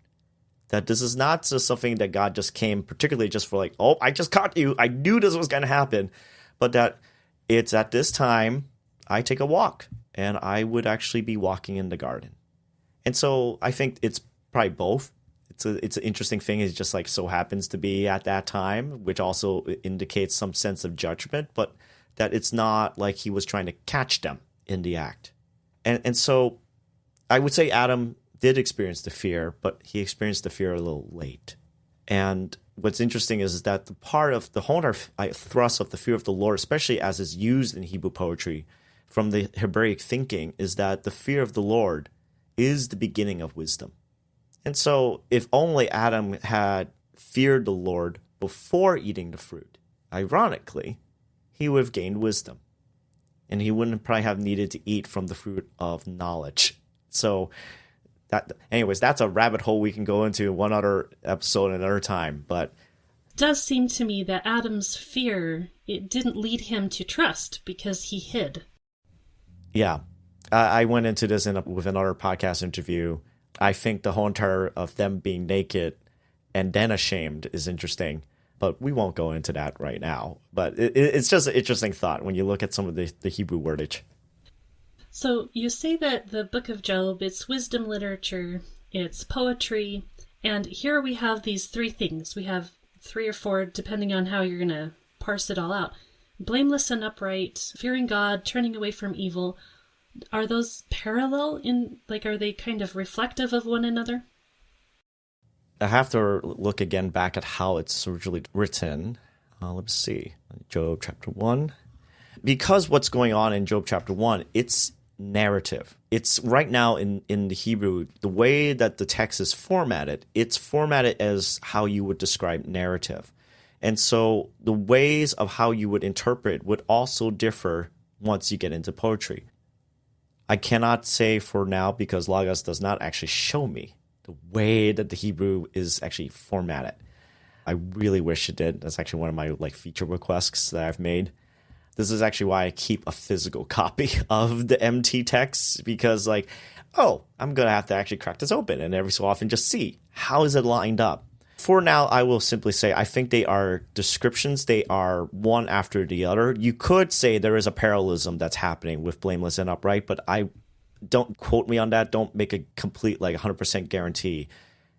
That this is not just something that God just came particularly just for like, oh, I just caught you. I knew this was going to happen. But that it's at this time I take a walk and I would actually be walking in the garden. And so I think it's probably both. It's an interesting thing. It just like so happens to be at that time, which also indicates some sense of judgment, but that it's not like he was trying to catch them in the act. And so I would say Adam did experience the fear, but he experienced the fear a little late. And what's interesting is that the part of the whole thrust of the fear of the Lord, especially as is used in Hebrew poetry from the Hebraic thinking, is that the fear of the Lord is the beginning of wisdom. And so if only Adam had feared the Lord before eating the fruit, ironically, he would have gained wisdom. And he wouldn't probably have needed to eat from the fruit of knowledge. So anyways, that's a rabbit hole we can go into in one other episode another time. But does seem to me that Adam's fear, it didn't lead him to trust because he hid. Yeah. I went into this with another podcast interview. I think the whole entire of them being naked and then ashamed is interesting, but we won't go into that right now. But it's just an interesting thought when you look at some of the Hebrew wordage. So you say that the Book of Job, it's wisdom literature, it's poetry, and here we have these three things. We have 3 or 4, depending on how you're going to parse it all out. Blameless and upright, fearing God, turning away from evil. Are those parallel are they kind of reflective of one another? I have to look again back at how it's originally written. Let's see. Job chapter 1. Because what's going on in Job chapter 1, it's narrative. It's right now in the Hebrew, the way that the text is formatted, it's formatted as how you would describe narrative. And so the ways of how you would interpret would also differ once you get into poetry. I cannot say for now because Logos does not actually show me the way that the Hebrew is actually formatted. I really wish it did. That's actually one of my feature requests that I've made. This is actually why I keep a physical copy of the MT text because I'm going to have to actually crack this open and every so often just see how is it lined up. For now, I will simply say I think they are descriptions. They are one after the other. You could say there is a parallelism that's happening with blameless and upright, but I don't quote me on that. Don't make a complete 100% guarantee.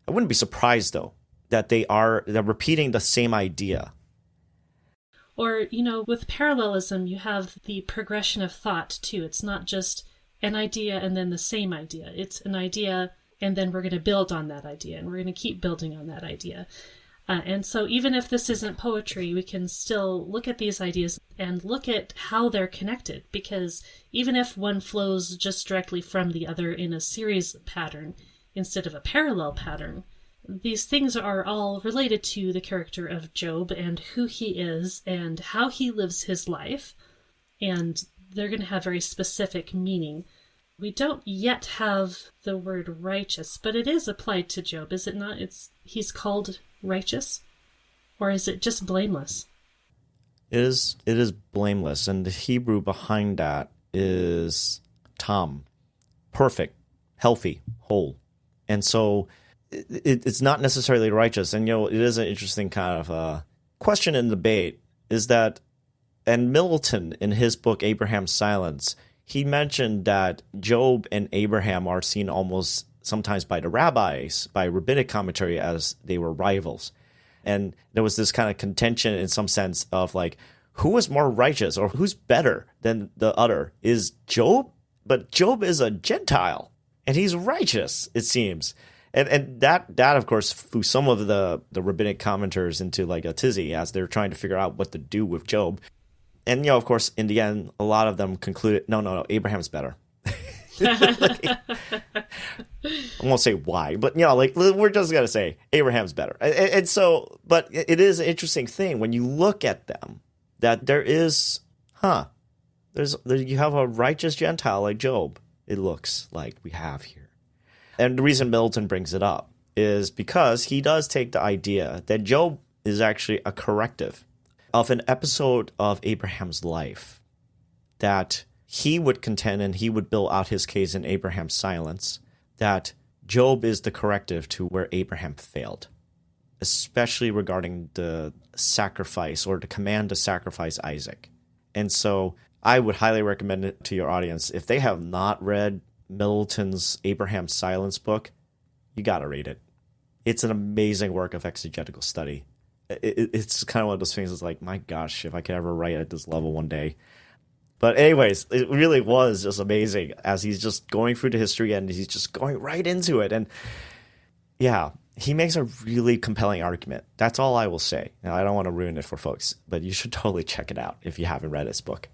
I wouldn't be surprised though that they're repeating the same idea. Or, with parallelism, you have the progression of thought too. It's not just an idea and then the same idea. It's an idea and then we're going to build on that idea, and we're going to keep building on that idea. And so even if this isn't poetry, we can still look at these ideas and look at how they're connected, because even if one flows just directly from the other in a series pattern instead of a parallel pattern, these things are all related to the character of Job and who he is and how he lives his life, and they're going to have very specific meaning. We don't yet have the word righteous, but it is applied to Job, is it not? He's called righteous? Or is it just blameless? It is blameless, and the Hebrew behind that is tam, perfect, healthy, whole. And so it's not necessarily righteous. And, it is an interesting kind of question and debate is that, and Middleton in his book, Abraham's Silence, he mentioned that Job and Abraham are seen almost sometimes by the rabbis, by rabbinic commentary, as they were rivals. And there was this kind of contention in some sense of who was more righteous or who's better than the other? Is Job? But Job is a Gentile and he's righteous, it seems. And that of course threw some of the rabbinic commenters into a tizzy as they're trying to figure out what to do with Job. And, of course, in the end, a lot of them concluded, no, Abraham's better. I won't say why, but, we're just going to say Abraham's better. And so, but it is an interesting thing when you look at them, that there is, you have a righteous Gentile like Job, it looks like we have here. And the reason Middleton brings it up is because he does take the idea that Job is actually a corrective of an episode of Abraham's life that he would contend, and he would build out his case in Abraham's Silence, that Job is the corrective to where Abraham failed, especially regarding the sacrifice or the command to sacrifice Isaac. And so I would highly recommend it to your audience. If they have not read Middleton's Abraham's Silence book, you got to read it. It's an amazing work of exegetical study. It's kind of one of those things that's my gosh, if I could ever write at this level one day. But anyways, it really was just amazing as he's just going through the history and he's just going right into it. And yeah, he makes a really compelling argument. That's all I will say. Now, I don't want to ruin it for folks, but you should totally check it out if you haven't read his book.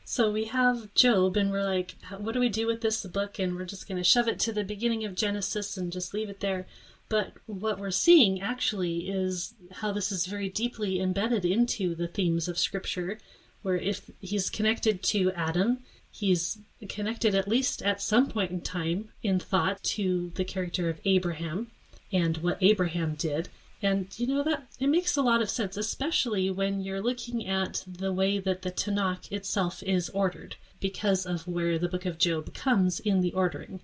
So we have Job, and we're like, what do we do with this book? And we're just going to shove it to the beginning of Genesis and just leave it there. But what we're seeing actually is how this is very deeply embedded into the themes of Scripture, where if he's connected to Adam, he's connected at least at some point in time in thought to the character of Abraham and what Abraham did. And that it makes a lot of sense, especially when you're looking at the way that the Tanakh itself is ordered, because of where the book of Job comes in the ordering.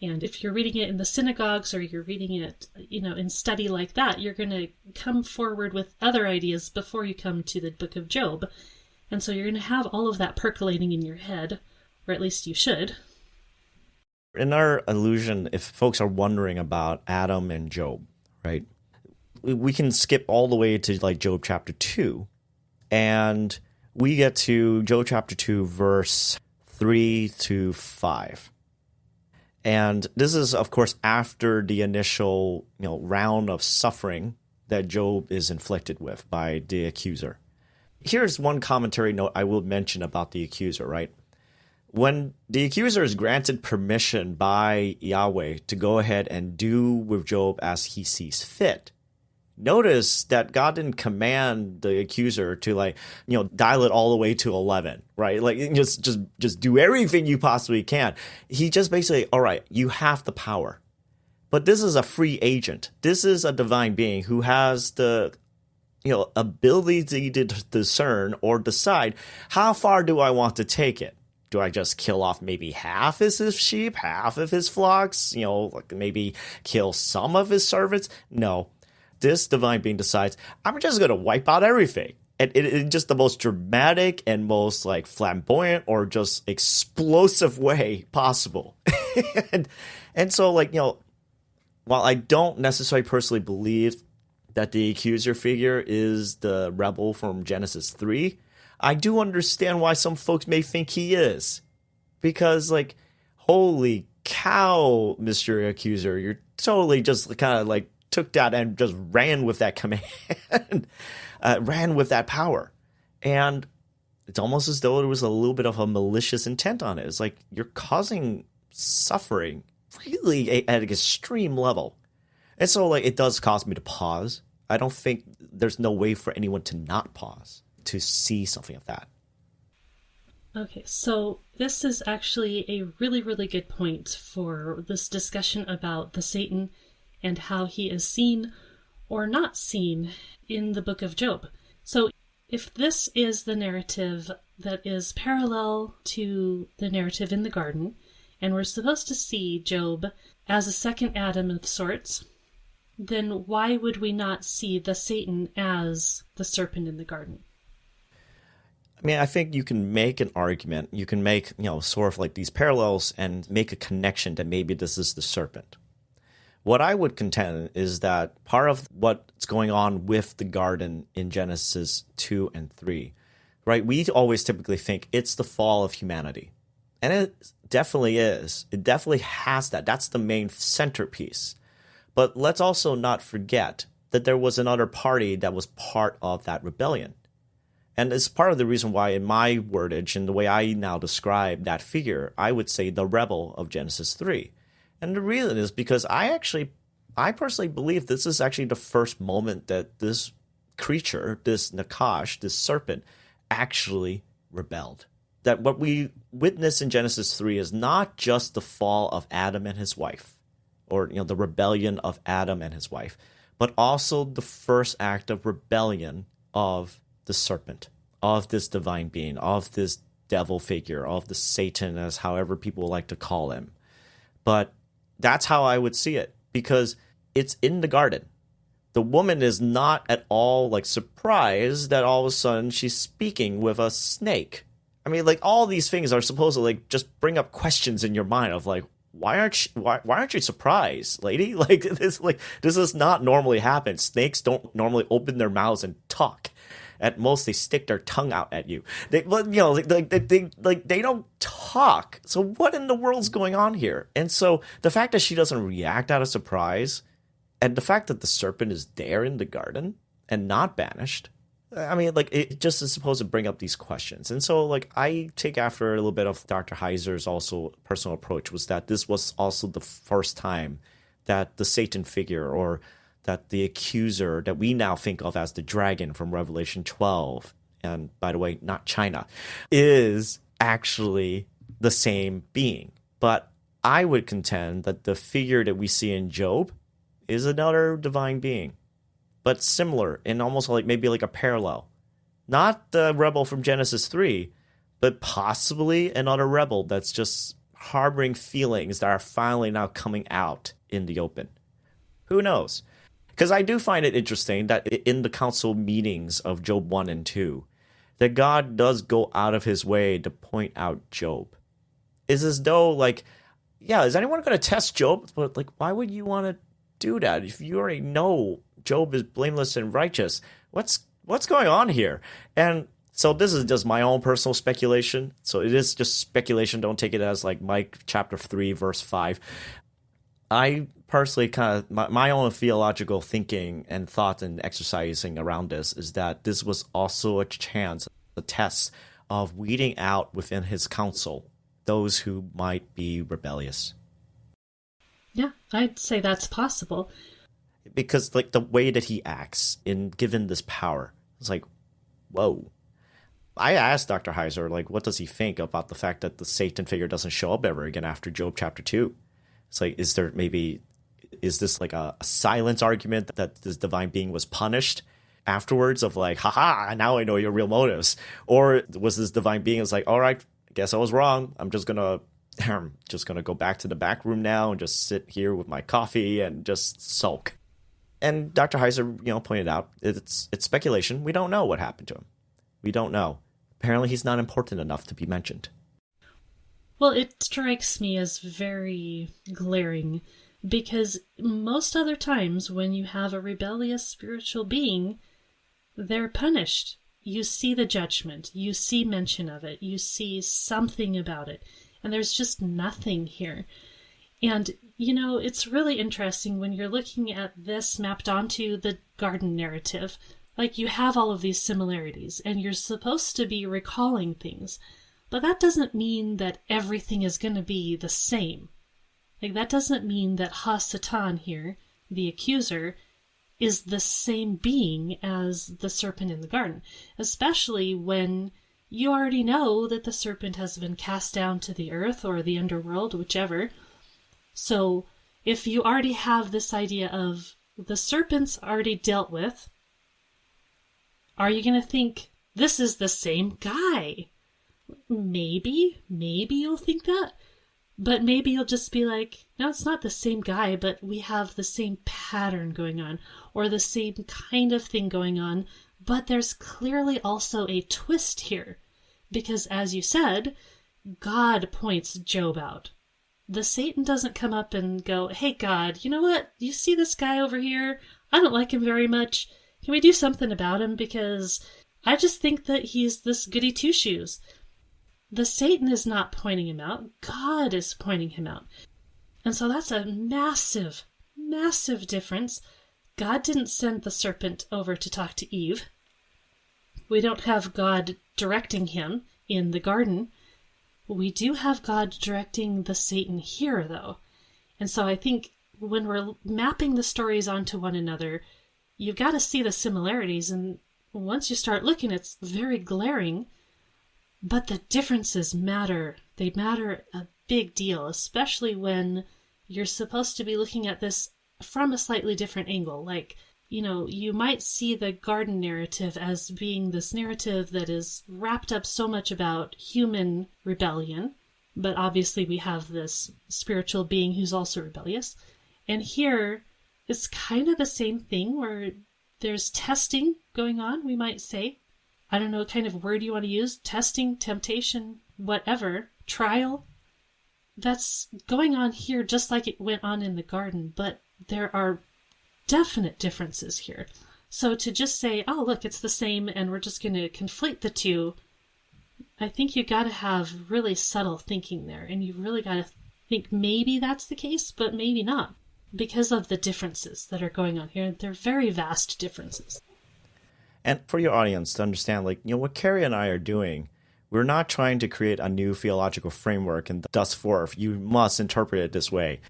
And if you're reading it in the synagogues or you're reading it, in study like that, you're going to come forward with other ideas before you come to the book of Job. And so you're going to have all of that percolating in your head, or at least you should. In our illusion, if folks are wondering about Adam and Job, right, we can skip all the way to like Job chapter 2, and we get to Job chapter 2, verse 3 to 5. And this is, of course, after the initial round of suffering that Job is inflicted with by the accuser. Here's one commentary note I will mention about the accuser, right? When the accuser is granted permission by Yahweh to go ahead and do with Job as he sees fit, notice that God didn't command the accuser to dial it all the way to 11, right? Like just do everything you possibly can. He just basically, all right, you have the power. But this is a free agent. This is a divine being who has the ability to discern or decide how far do I want to take it. Do I just kill off maybe half of his sheep, half of his flocks, maybe kill some of his servants? No. This divine being decides, I'm just going to wipe out everything. And in just the most dramatic and most flamboyant or just explosive way possible. and so while I don't necessarily personally believe that the accuser figure is the rebel from Genesis 3, I do understand why some folks may think he is. Because, holy cow, Mr. Accuser, you're totally just kind of took that and just ran with that command, ran with that power. And it's almost as though there was a little bit of a malicious intent on it. It's like you're causing suffering really at an extreme level. And so, it does cause me to pause. I don't think there's no way for anyone to not pause to see something of that. Okay, so this is actually a really, really good point for this discussion about the Satan and how he is seen or not seen in the book of Job. So if this is the narrative that is parallel to the narrative in the garden, and we're supposed to see Job as a second Adam of sorts, then why would we not see the Satan as the serpent in the garden? I mean, I think you can make an argument. You can make, sort of these parallels and make a connection that maybe this is the serpent. What I would contend is that part of what's going on with the garden in Genesis 2 and 3, right? We always typically think it's the fall of humanity. And it definitely is. It definitely has that. That's the main centerpiece. But let's also not forget that there was another party that was part of that rebellion. And it's part of the reason why in my wordage and the way I now describe that figure, I would say the rebel of Genesis 3. And the reason is because I personally believe this is actually the first moment that this creature, this Nakash, this serpent, actually rebelled. That what we witness in Genesis 3 is not just the fall of Adam and his wife, or the rebellion of Adam and his wife, but also the first act of rebellion of the serpent, of this divine being, of this devil figure, of the Satan, as however people like to call him. But that's how I would see it, because it's in the garden. The woman is not at all surprised that all of a sudden she's speaking with a snake. I mean, all these things are supposed to just bring up questions in your mind of why aren't you surprised, lady? This does not normally happen. Snakes don't normally open their mouths and talk. At most, they stick their tongue out at you. They don't talk. So what in the world's going on here? And so the fact that she doesn't react out of surprise, and the fact that the serpent is there in the garden and not banished, I mean, it just is supposed to bring up these questions. And so, I take after a little bit of Dr. Heiser's also personal approach, was that this was also the first time that the Satan figure, or that the accuser that we now think of as the dragon from Revelation 12, and by the way, not China, is actually the same being. But I would contend that the figure that we see in Job is another divine being. but similar and almost like maybe like a parallel. Not the rebel from Genesis 3, but possibly another rebel that's just harboring feelings that are finally now coming out in the open. Who knows? Because I do find it interesting that in the council meetings of Job 1 and 2, that God does go out of his way to point out Job. It's as though, like, yeah, is anyone going to test Job? But, like, why would you want to do that if you already know Job is blameless and righteous? What's going on here? And so this is just my own personal speculation. So it is just speculation. Don't take it as like Mike chapter 3, verse 5. I personally kind of, my own theological thinking and thought and exercising around this is that this was also a chance, a test of weeding out within his council those who might be rebellious. Yeah, I'd say that's possible. Because like the way that he acts in given this power, it's like, whoa. I asked Dr. Heiser, like, what does he think about the fact that the Satan figure doesn't show up ever again after Job chapter 2? It's like, is this like a silence argument that this divine being was punished afterwards of like, haha, now I know your real motives? Or was this divine being was like, all right, I guess I was wrong. I'm just gonna go back to the back room now and just sit here with my coffee and just sulk. And Dr. Heiser, pointed out it's speculation. We don't know what happened to him. We don't know. Apparently, he's not important enough to be mentioned. Well, it strikes me as very glaring because most other times when you have a rebellious spiritual being, they're punished. You see the judgment. You see mention of it. You see something about it. And there's just nothing here. And, it's really interesting when you're looking at this mapped onto the garden narrative. Like, you have all of these similarities, and you're supposed to be recalling things. But that doesn't mean that everything is going to be the same. Like, that doesn't mean that Ha-Satan here, the accuser, is the same being as the serpent in the garden. Especially when you already know that the serpent has been cast down to the earth or the underworld, whichever. So, if you already have this idea of the serpent's already dealt with, are you going to think, this is the same guy? Maybe you'll think that. But maybe you'll just be like, no, it's not the same guy, but we have the same pattern going on, or the same kind of thing going on, but there's clearly also a twist here. Because as you said, God points Job out. The Satan doesn't come up and go, hey God, you know what? You see this guy over here? I don't like him very much. Can we do something about him? Because I just think that he's this goody two-shoes. The Satan is not pointing him out. God is pointing him out. And so that's a massive, massive difference. God didn't send the serpent over to talk to Eve. We don't have God directing him in the garden. We do have God directing the Satan here, though. And so I think when we're mapping the stories onto one another, you've got to see the similarities. And once you start looking, it's very glaring. But the differences matter. They matter a big deal, especially when you're supposed to be looking at this from a slightly different angle. Like, you might see the garden narrative as being this narrative that is wrapped up so much about human rebellion, but obviously we have this spiritual being who's also rebellious. And here, it's kind of the same thing where there's testing going on, we might say. I don't know what kind of word you want to use. Testing, temptation, whatever. Trial. That's going on here just like it went on in the garden, but there are definite differences here. So to just say, oh, look, it's the same, and we're just going to conflate the two, I think you got to have really subtle thinking there, and you really got to think maybe that's the case, but maybe not, because of the differences that are going on here. They're very vast differences. And for your audience to understand, what Carrie and I are doing, we're not trying to create a new theological framework and thus forth, you must interpret it this way.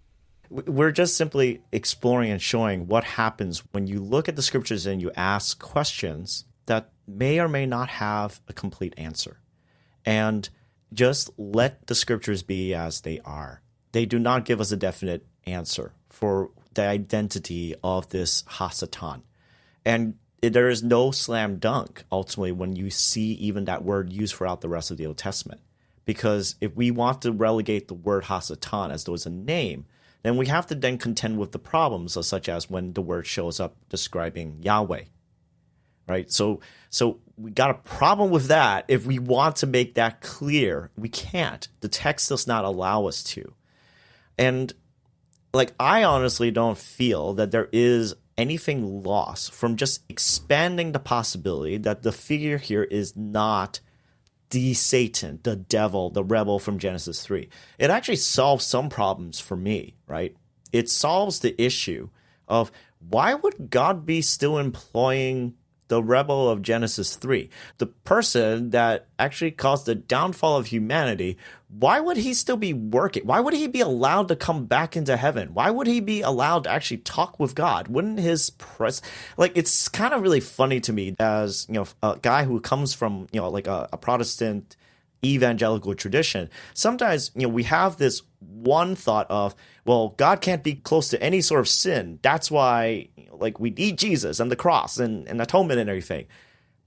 We're just simply exploring and showing what happens when you look at the scriptures and you ask questions that may or may not have a complete answer. And just let the scriptures be as they are. They do not give us a definite answer for the identity of this Ha-Satan. And there is no slam dunk, ultimately, when you see even that word used throughout the rest of the Old Testament. Because if we want to relegate the word Hasatan as though it's a name, then we have to then contend with the problems, such as when the word shows up describing Yahweh. Right? So we got a problem with that. If we want to make that clear, we can't. The text does not allow us to. And I honestly don't feel that there is anything lost from just expanding the possibility that the figure here is not the Satan, the devil, the rebel from Genesis 3. It actually solves some problems for me, right? It solves the issue of why would God be still employing the rebel of Genesis 3, the person that actually caused the downfall of humanity? Why would he still be working? Why would he be allowed to come back into heaven? Why would he be allowed to actually talk with God? Wouldn't his it's kind of really funny to me as, a guy who comes from, a Protestant evangelical tradition. Sometimes, we have this one thought of, well, God can't be close to any sort of sin. That's why, we need Jesus and the cross and atonement and everything.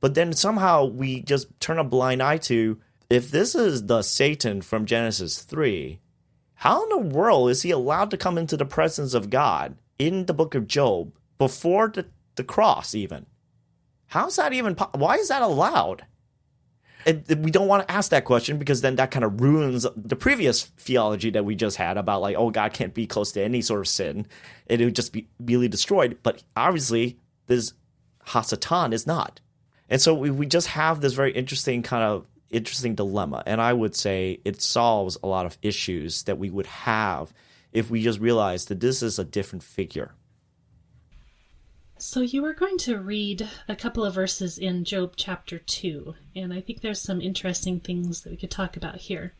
But then somehow we just turn a blind eye to, if this is the Satan from Genesis 3, how in the world is he allowed to come into the presence of God in the book of Job before the cross even? How's that even why is that allowed? And we don't want to ask that question because then that kind of ruins the previous theology that we just had about God can't be close to any sort of sin. It would just be really destroyed. But obviously, this Hasatan is not. And so we just have this very interesting dilemma. And I would say it solves a lot of issues that we would have if we just realized that this is a different figure. So you were going to read a couple of verses in Job chapter 2, and I think there's some interesting things that we could talk about here.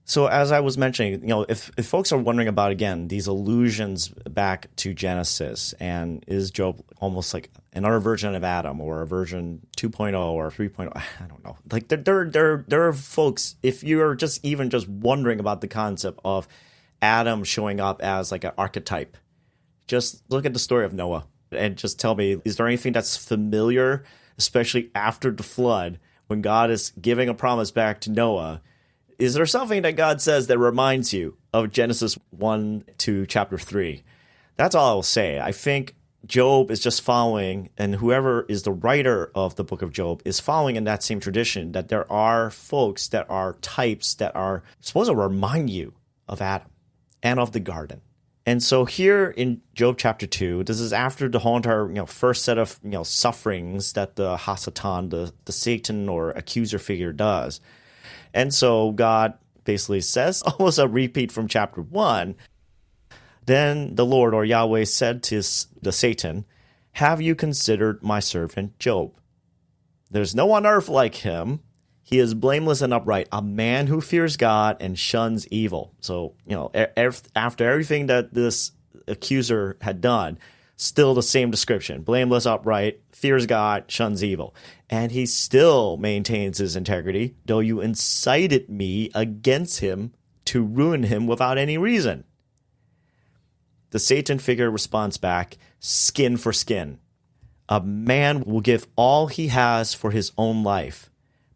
So as I was mentioning, if folks are wondering about, again, these allusions back to Genesis, and is Job almost like another version of Adam or a version 2.0 or 3.0, I don't know. There are folks, if you're just wondering about the concept of Adam showing up as an archetype, just look at the story of Noah. And just tell me, is there anything that's familiar, especially after the flood, when God is giving a promise back to Noah? Is there something that God says that reminds you of Genesis 1 to chapter 3? That's all I will say. I think Job is just following, and whoever is the writer of the book of Job is following in that same tradition, that there are folks that are types that are supposed to remind you of Adam and of the garden. And so here in Job chapter 2, this is after the whole entire first set of sufferings that the Hasatan, the Satan or accuser figure does. And so God basically says, almost a repeat from chapter 1, then the Lord or Yahweh said to the Satan, "Have you considered my servant Job? There's no on earth like him. He is blameless and upright, a man who fears God and shuns evil." So, after everything that this accuser had done, still the same description: blameless, upright, fears God, shuns evil. And he still maintains his integrity, though you incited me against him to ruin him without any reason. The Satan figure responds back, skin for skin. A man will give all he has for his own life.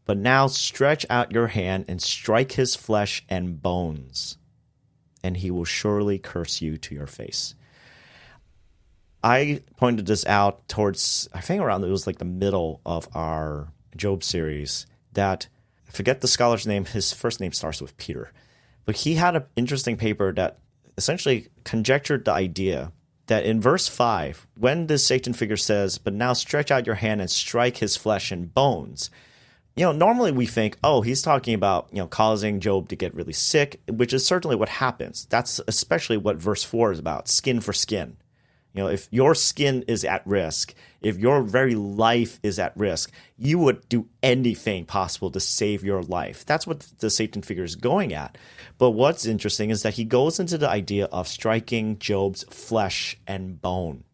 But now stretch out your hand and strike his flesh and bones, and he will surely curse you to your face. I pointed this out towards, I think around, it was the middle of our Job series, that, I forget the scholar's name, his first name starts with Peter, but he had an interesting paper that essentially conjectured the idea that in verse 5, when this Satan figure says, "But now stretch out your hand and strike his flesh and bones," normally we think, oh, he's talking about, causing Job to get really sick, which is certainly what happens. That's especially what verse 4 is about, skin for skin. If your skin is at risk, if your very life is at risk, you would do anything possible to save your life. That's what the Satan figure is going at. But what's interesting is that he goes into the idea of striking Job's flesh and bone.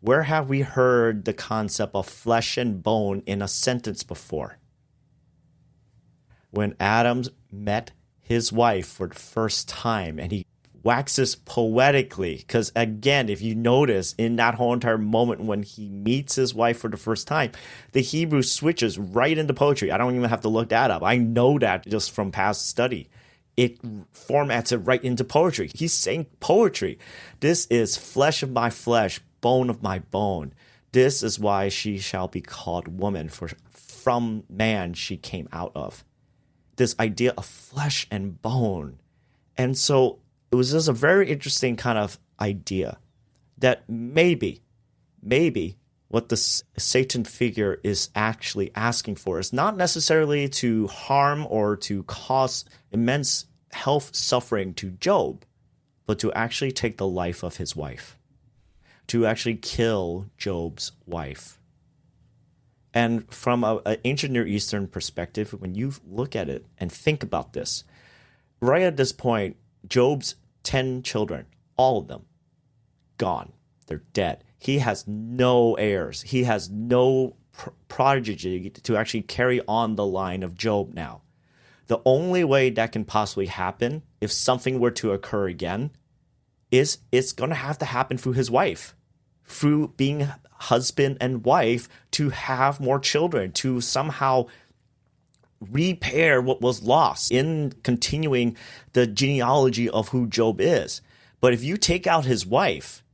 Where have we heard the concept of flesh and bone in a sentence before? When Adam met his wife for the first time and he waxes poetically. Because again, if you notice in that whole entire moment when he meets his wife for the first time, the Hebrew switches right into poetry. I don't even have to look that up. I know that just from past study. It formats it right into poetry. He's saying poetry. This is flesh of my flesh, bone of my bone. This is why she shall be called woman, for from man she came out of. This idea of flesh and bone. And so it was just a very interesting kind of idea that maybe what the Satan figure is actually asking for is not necessarily to harm or to cause immense health suffering to Job, but to actually take the life of his wife, to actually kill Job's wife. And from an ancient Near Eastern perspective, when you look at it and think about this, right at this point, Job's 10 children, all of them, gone. They're dead. He has no heirs. He has no prodigy to actually carry on the line of Job now. The only way that can possibly happen, if something were to occur again, is it's going to have to happen through his wife, through being husband and wife, to have more children, to somehow repair what was lost in continuing the genealogy of who Job is. But if you take out his wife,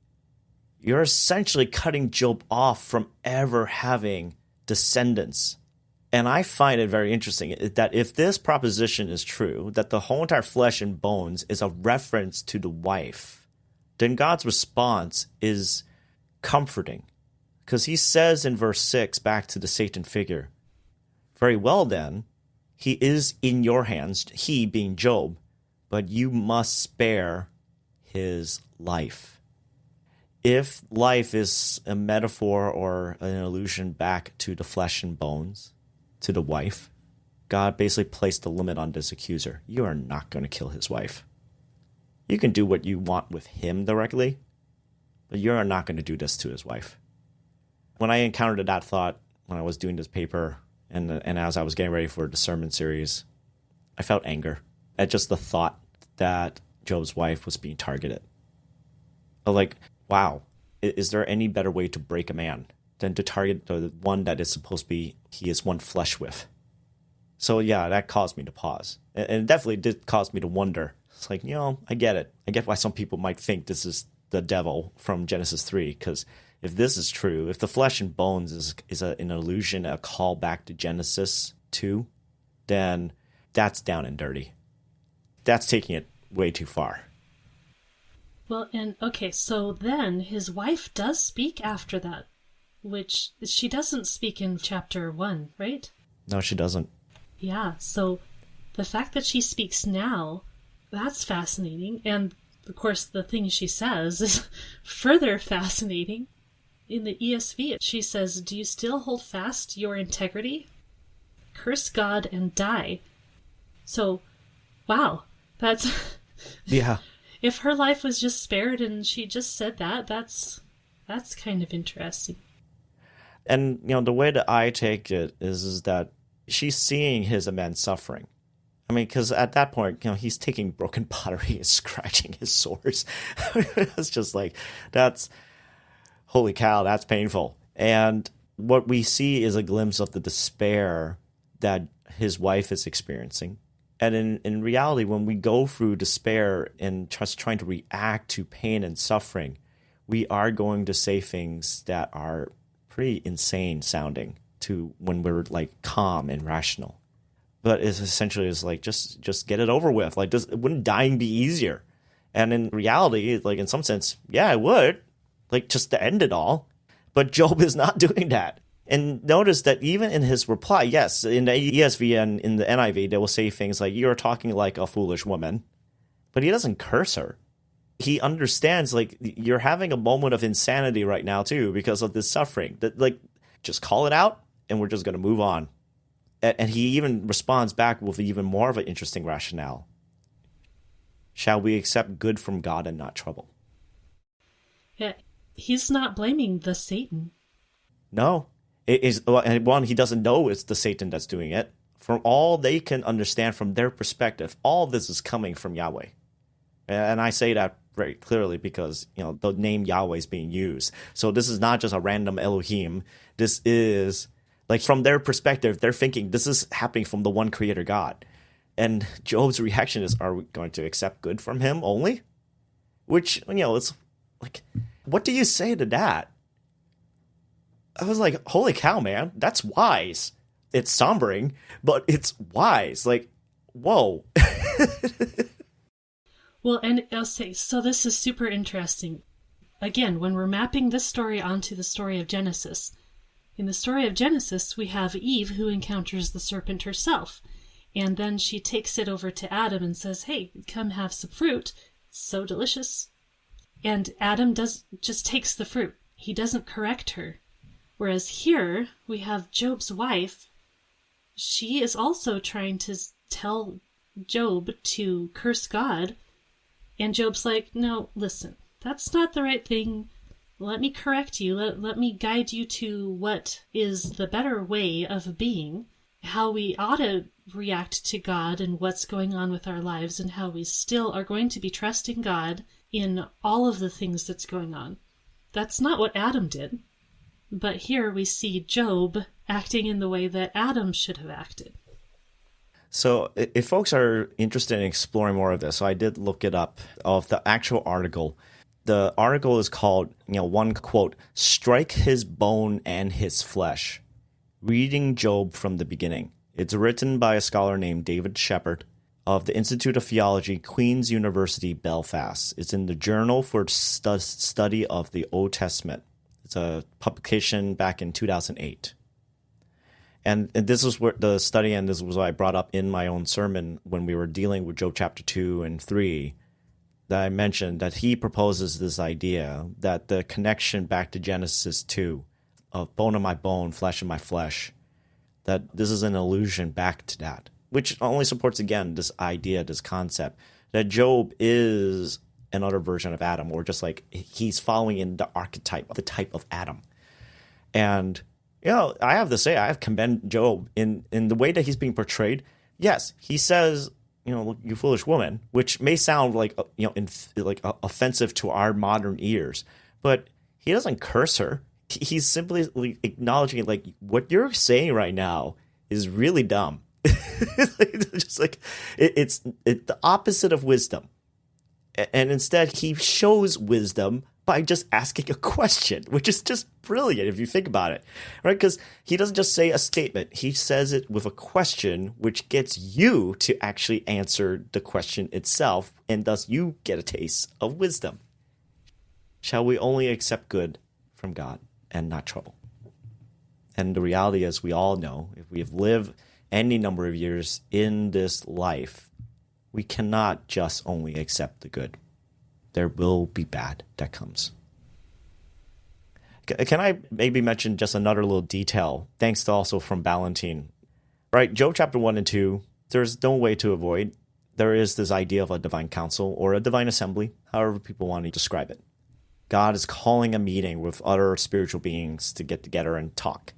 you're essentially cutting Job off from ever having descendants. And I find it very interesting that if this proposition is true, that the whole entire flesh and bones is a reference to the wife, then God's response is comforting. Because he says in verse 6, back to the Satan figure, very well then, he is in your hands, he being Job, but you must spare his life. If life is a metaphor or an allusion back to the flesh and bones, to the wife, God basically placed a limit on this accuser. You are not going to kill his wife. You can do what you want with him directly, but you are not going to do this to his wife. When I encountered that thought when I was doing this paper and as I was getting ready for the sermon series, I felt anger at just the thought that Job's wife was being targeted. Like, wow, is there any better way to break a man than to target the one that is supposed to be he is one flesh with? So yeah, that caused me to pause. And it definitely did cause me to wonder. It's like, I get it. I get why some people might think this is the devil from Genesis 3, because if this is true, if the flesh and bones is an allusion, a call back to Genesis 2, then that's down and dirty. That's taking it way too far. Well, and okay, so then his wife does speak after that, which she doesn't speak in chapter 1, right? No, she doesn't. Yeah, so the fact that she speaks now, that's fascinating. And of course, the thing she says is further fascinating. In the ESV, she says, "Do you still hold fast your integrity? Curse God and die." So, wow, that's... Yeah. If her life was just spared and she just said that, that's kind of interesting. And, the way that I take it is that she's seeing his immense suffering. I mean, because at that point, he's taking broken pottery and scratching his sores. It's just like, holy cow, that's painful. And what we see is a glimpse of the despair that his wife is experiencing. And in reality, when we go through despair and just trying to react to pain and suffering, we are going to say things that are pretty insane sounding to when we're like calm and rational. But it's essentially like, just get it over with. Like, wouldn't dying be easier? And in reality, like in some sense, yeah, it would. Like, just to end it all. But Job is not doing that. And notice that even in his reply, yes, in the ESV and in the NIV, they will say things like, "You're talking like a foolish woman." But he doesn't curse her. He understands, like, you're having a moment of insanity right now, too, because of this suffering. That, like, just call it out, and we're just going to move on. And he even responds back with even more of an interesting rationale. Shall we accept good from God and not trouble? Yeah, he's not blaming the Satan. No. It is, and one, he doesn't know it's the Satan that's doing it. From all they can understand from their perspective, all this is coming from Yahweh. And I say that very clearly because, the name Yahweh is being used. So this is not just a random Elohim. This is, like, from their perspective, they're thinking this is happening from the one creator God. And Job's reaction is, are we going to accept good from him only? Which, it's like, what do you say to that? I was like, holy cow, man, that's wise. It's sombering, but it's wise. Like, whoa. Well, and I'll say, so this is super interesting. Again, when we're mapping this story onto the story of Genesis, in the story of Genesis, we have Eve who encounters the serpent herself. And then she takes it over to Adam and says, hey, come have some fruit. It's so delicious. And Adam just takes the fruit. He doesn't correct her. Whereas here, we have Job's wife. She is also trying to tell Job to curse God. And Job's like, no, listen, that's not the right thing. Let me correct you. Let me guide you to what is the better way of being, how we ought to react to God and what's going on with our lives, and how we still are going to be trusting God in all of the things that's going on. That's not what Adam did. But here we see Job acting in the way that Adam should have acted. So if folks are interested in exploring more of this, so I did look it up, of the actual article. The article is called, one quote, "Strike his bone and his flesh. Reading Job from the beginning." It's written by a scholar named David Shepard of the Institute of Theology, Queen's University, Belfast. It's in the Journal for Study of the Old Testament. It's a publication back in 2008. And this is where the study, and this was what I brought up in my own sermon when we were dealing with Job chapter 2 and 3, that I mentioned that he proposes this idea that the connection back to Genesis 2 of bone of my bone, flesh of my flesh, that this is an allusion back to that, which only supports, again, this idea, this concept, that Job is another version of Adam, or just like he's following in the archetype, the type of Adam. And I have to say, I have commend Job in the way that he's being portrayed. Yes, he says, you foolish woman, which may sound like, offensive to our modern ears, but he doesn't curse her. He's simply acknowledging, like, what you're saying right now is really dumb. Just like it's the opposite of wisdom. And instead, he shows wisdom by just asking a question, which is just brilliant if you think about it, right? Because he doesn't just say a statement. He says it with a question, which gets you to actually answer the question itself, and thus you get a taste of wisdom. Shall we only accept good from God and not trouble? And the reality is, we all know, if we have lived any number of years in this life, we cannot just only accept the good. There will be bad that comes. Can I maybe mention just another little detail, thanks to also from Ballantine? Right, Job chapter 1 and 2, there's no way to avoid. There is this idea of a divine council or a divine assembly, however people want to describe it. God is calling a meeting with other spiritual beings to get together and talk.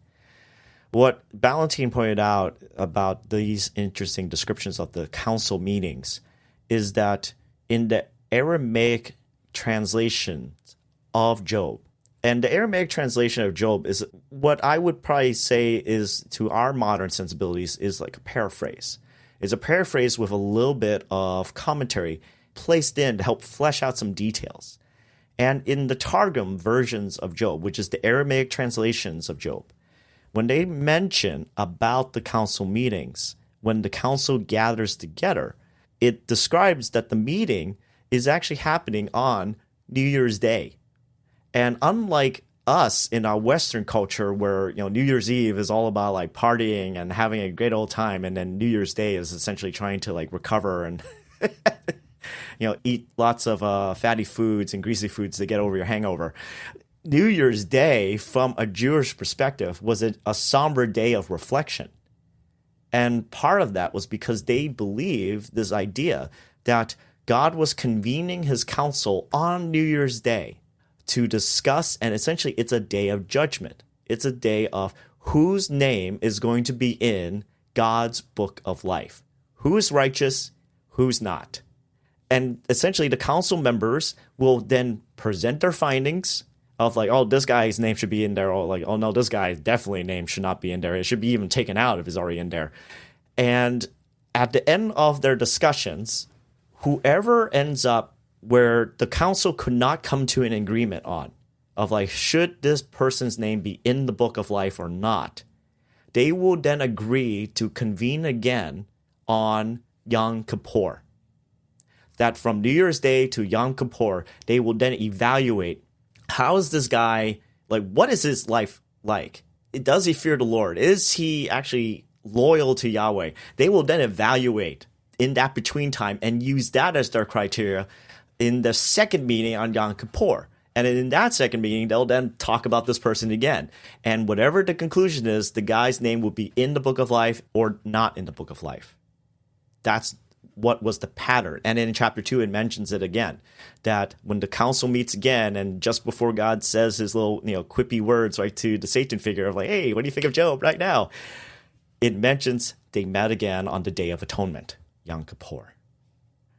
What Ballantine pointed out about these interesting descriptions of the council meetings is that in the Aramaic translations of Job, and the Aramaic translation of Job is what I would probably say is, to our modern sensibilities, is like a paraphrase. It's a paraphrase with a little bit of commentary placed in to help flesh out some details. And in the Targum versions of Job, which is the Aramaic translations of Job, when they mention about the council meetings, when the council gathers together, it describes that the meeting is actually happening on New Year's Day. And unlike us in our Western culture, where New Year's Eve is all about like partying and having a great old time, and then New Year's Day is essentially trying to like recover and eat lots of fatty foods and greasy foods to get over your hangover. New Year's Day, from a Jewish perspective, was a somber day of reflection. And part of that was because they believed this idea that God was convening his council on New Year's Day to discuss, and essentially it's a day of judgment. It's a day of whose name is going to be in God's book of life. Who's righteous, who's not. And essentially the council members will then present their findings of like, oh, this guy's name should be in there, or like, oh no, this guy's definitely name should not be in there. It should be even taken out if it's already in there. And at the end of their discussions, whoever ends up where the council could not come to an agreement on, of like, should this person's name be in the book of life or not, they will then agree to convene again on Yom Kippur. That from New Year's Day to Yom Kippur, they will then evaluate, how is this guy, like, what is his life like? Does he fear the Lord? Is he actually loyal to Yahweh? They will then evaluate in that between time and use that as their criteria in the second meeting on Yom Kippur. And in that second meeting, they'll then talk about this person again. And whatever the conclusion is, the guy's name will be in the book of life or not in the book of life. That's what was the pattern. And in chapter 2, it mentions it again, that when the council meets again, and just before God says his little, quippy words, right, to the Satan figure of like, hey, what do you think of Job right now? It mentions they met again on the Day of Atonement, Yom Kippur.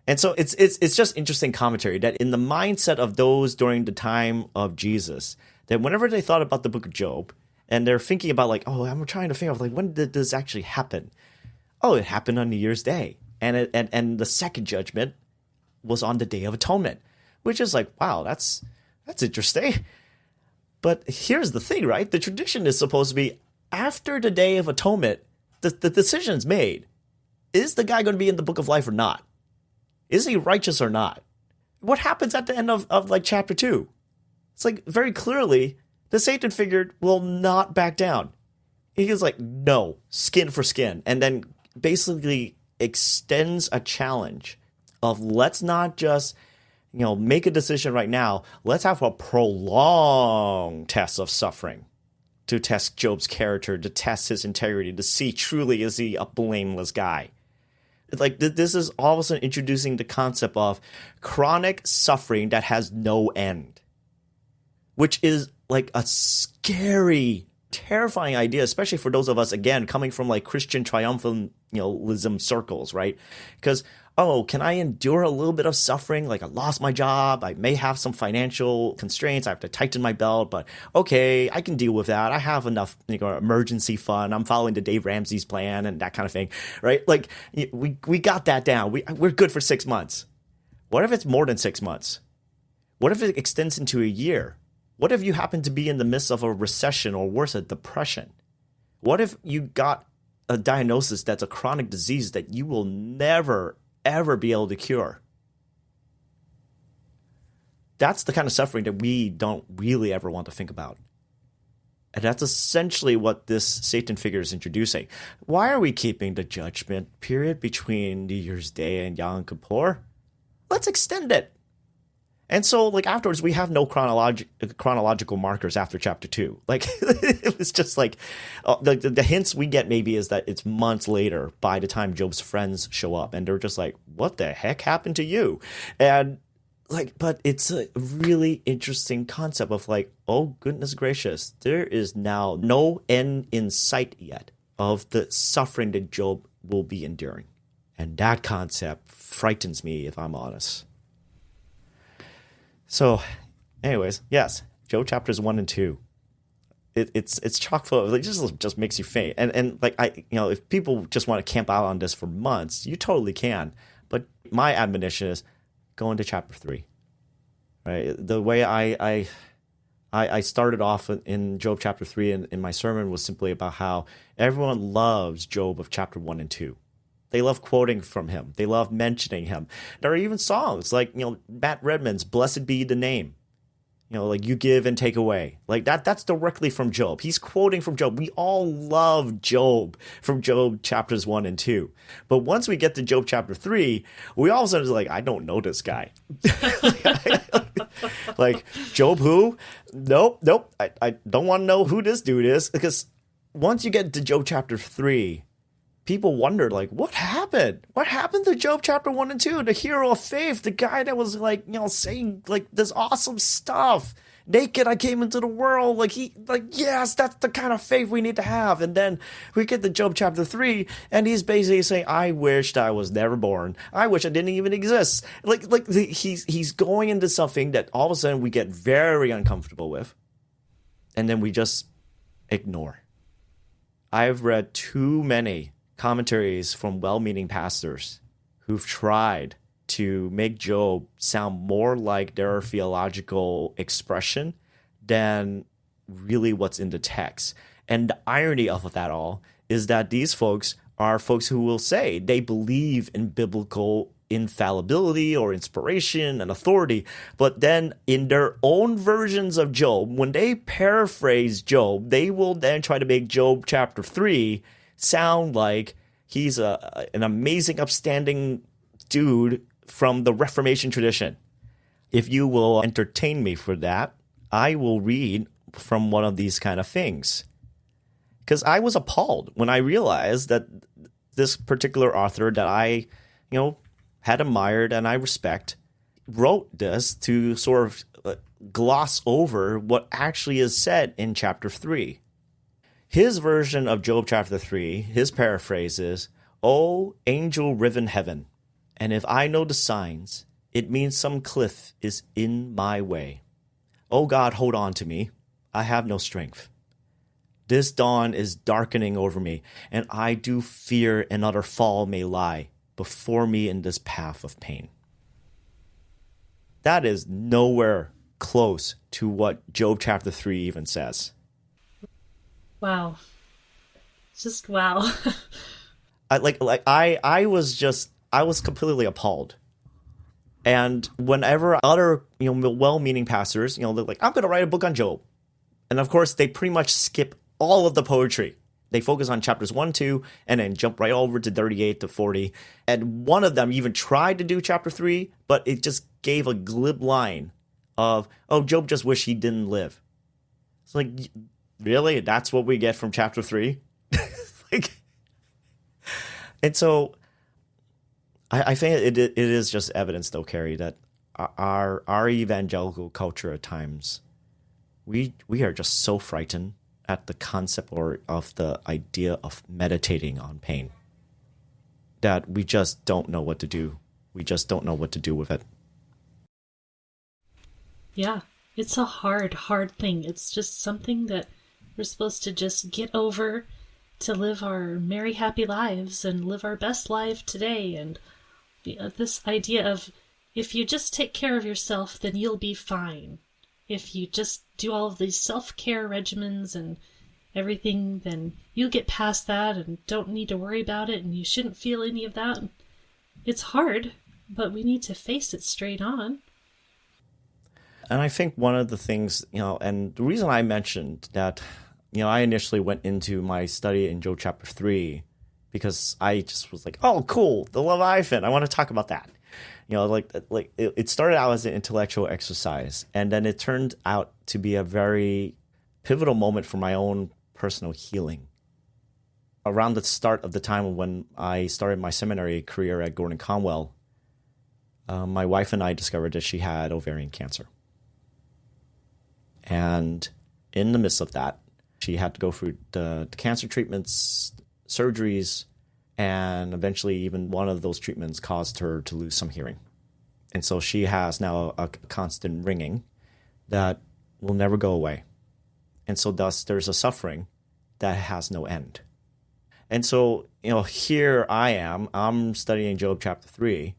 And so it's just interesting commentary that in the mindset of those during the time of Jesus, that whenever they thought about the book of Job, and they're thinking about like, oh, I'm trying to figure out like, when did this actually happen? Oh, it happened on New Year's Day. And the second judgment was on the Day of Atonement, which is like, wow, that's interesting. But here's the thing, right? The tradition is supposed to be after the Day of Atonement, the decision's made. Is the guy going to be in the book of life or not? Is he righteous or not? What happens at the end of like chapter 2? It's like very clearly the Satan figure will not back down. He is like, no, skin for skin. And then basically extends a challenge of let's not just, make a decision right now. Let's have a prolonged test of suffering to test Job's character, to test his integrity, to see truly is he a blameless guy. Like this is all of a sudden introducing the concept of chronic suffering that has no end, which is like a scary, terrifying idea, especially for those of us, again, coming from like Christian triumphalism circles, right? Because, oh, can I endure a little bit of suffering? Like I lost my job. I may have some financial constraints. I have to tighten my belt, but okay, I can deal with that. I have enough emergency fund. I'm following the Dave Ramsey's plan and that kind of thing, right? Like we got that down. We're good for 6 months. What if it's more than 6 months? What if it extends into a year? What if you happen to be in the midst of a recession or worse, a depression? What if you got a diagnosis that's a chronic disease that you will never, ever be able to cure? That's the kind of suffering that we don't really ever want to think about. And that's essentially what this Satan figure is introducing. Why are we keeping the judgment period between New Year's Day and Yom Kippur? Let's extend it. And so, like, afterwards, we have no chronological markers after chapter 2. Like, it was just like the hints we get maybe is that it's months later by the time Job's friends show up. And they're just like, what the heck happened to you? And like, but it's a really interesting concept of like, oh, goodness gracious, there is now no end in sight yet of the suffering that Job will be enduring. And that concept frightens me, if I'm honest. So, anyways, yes, Job chapters 1 and 2. It's chock full of, it just makes you faint. And like if people just want to camp out on this for months, you totally can. But my admonition is go into chapter 3. Right? The way I started off in Job chapter 3 in my sermon was simply about how everyone loves Job of chapter 1 and 2. They love quoting from him. They love mentioning him. There are even songs like, Matt Redman's Blessed Be the Name. Like you give and take away. Like that's directly from Job. He's quoting from Job. We all love Job from Job chapters 1 and 2. But once we get to Job chapter 3, we all of a sudden is like, I don't know this guy. Like, Job who? Nope. I don't want to know who this dude is. Because once you get to Job chapter 3, people wondered, like, what happened? What happened to Job chapter 1 and 2? The hero of faith, the guy that was, like, saying, like, this awesome stuff naked I came into the world. Yes, that's the kind of faith we need to have. And then we get to Job chapter 3, and he's basically saying, I wished I was never born. I wish I didn't even exist. He's going into something that all of a sudden we get very uncomfortable with, and then we just ignore. I've read too many commentaries from well-meaning pastors who've tried to make Job sound more like their theological expression than really what's in the text. And the irony of that all is that these folks are folks who will say they believe in biblical infallibility or inspiration and authority, but then in their own versions of Job, when they paraphrase Job, they will then try to make Job chapter 3 sound like he's an amazing, upstanding dude from the Reformation tradition. If you will entertain me for that, I will read from one of these kind of things. Because I was appalled when I realized that this particular author that I, had admired and I respect, wrote this to sort of gloss over what actually is said in chapter 3. His version of Job chapter 3, his paraphrase is, "O angel-riven heaven, and if I know the signs, it means some cliff is in my way. O God, hold on to me. I have no strength. This dawn is darkening over me, and I do fear another fall may lie before me in this path of pain." That is nowhere close to what Job chapter 3 even says. Wow. Just wow. I was completely appalled. And whenever other, well-meaning pastors, they're like, I'm going to write a book on Job. And of course, they pretty much skip all of the poetry. They focus on chapters 1, 2, and then jump right over to 38 to 40. And one of them even tried to do chapter 3, but it just gave a glib line of, oh, Job just wished he didn't live. It's like, really? That's what we get from chapter 3? And so I think it is just evidence, though, Carrie, that our evangelical culture at times, we are just so frightened at the concept or of the idea of meditating on pain that we just don't know what to do. We just don't know what to do with it. Yeah, it's a hard thing. It's just something that we're supposed to just get over to live our merry, happy lives and live our best life today. And this idea of if you just take care of yourself, then you'll be fine. If you just do all of these self-care regimens and everything, then you'll get past that and don't need to worry about it, and you shouldn't feel any of that. It's hard, but we need to face it straight on. And I think one of the things, and the reason I mentioned that, I initially went into my study in Job chapter 3 because I just was like, oh, cool, the Leviathan, I want to talk about that. It started out as an intellectual exercise, and then it turned out to be a very pivotal moment for my own personal healing. Around the start of the time when I started my seminary career at Gordon Conwell, my wife and I discovered that she had ovarian cancer. And in the midst of that, she had to go through the cancer treatments, surgeries, and eventually even one of those treatments caused her to lose some hearing. And so she has now a constant ringing that will never go away. And so thus there's a suffering that has no end. And so, here I am, I'm studying Job chapter 3,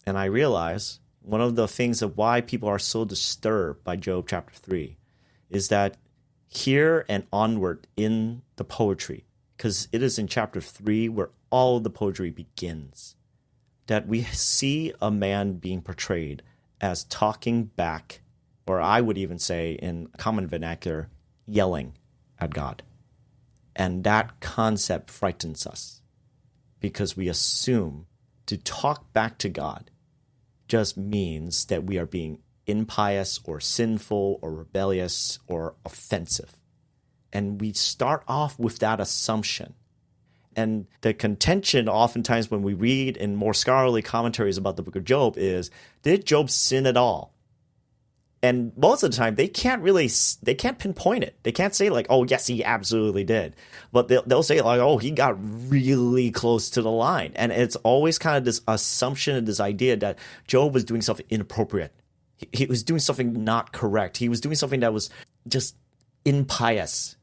and I realize one of the things of why people are so disturbed by Job chapter 3 is that here and onward in the poetry, because it is in chapter 3 where all the poetry begins, that we see a man being portrayed as talking back, or I would even say in common vernacular, yelling at God. And that concept frightens us because we assume to talk back to God just means that we are being impious or sinful or rebellious or offensive. And we start off with that assumption. And the contention oftentimes when we read in more scholarly commentaries about the book of Job is, did Job sin at all? And most of the time, they can't pinpoint it. They can't say like, oh, yes, he absolutely did. But they'll say like, oh, he got really close to the line. And it's always kind of this assumption and this idea that Job was doing something inappropriate. He was doing something not correct. He was doing something that was just impious,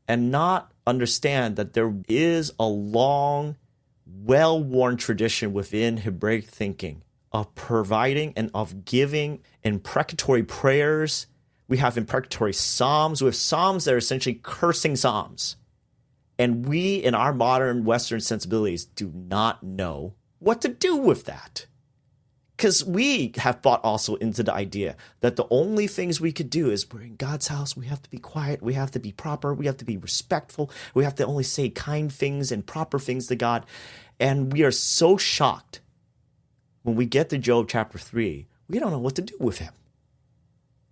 and not understand that there is a long, well-worn tradition within Hebraic thinking of providing and of giving imprecatory prayers. We have imprecatory psalms. We have psalms that are essentially cursing psalms. And we, in our modern Western sensibilities, do not know what to do with that. Because we have bought also into the idea that the only things we could do is we're in God's house, we have to be quiet, we have to be proper, we have to be respectful, we have to only say kind things and proper things to God. And we are so shocked when we get to Job chapter 3, we don't know what to do with him.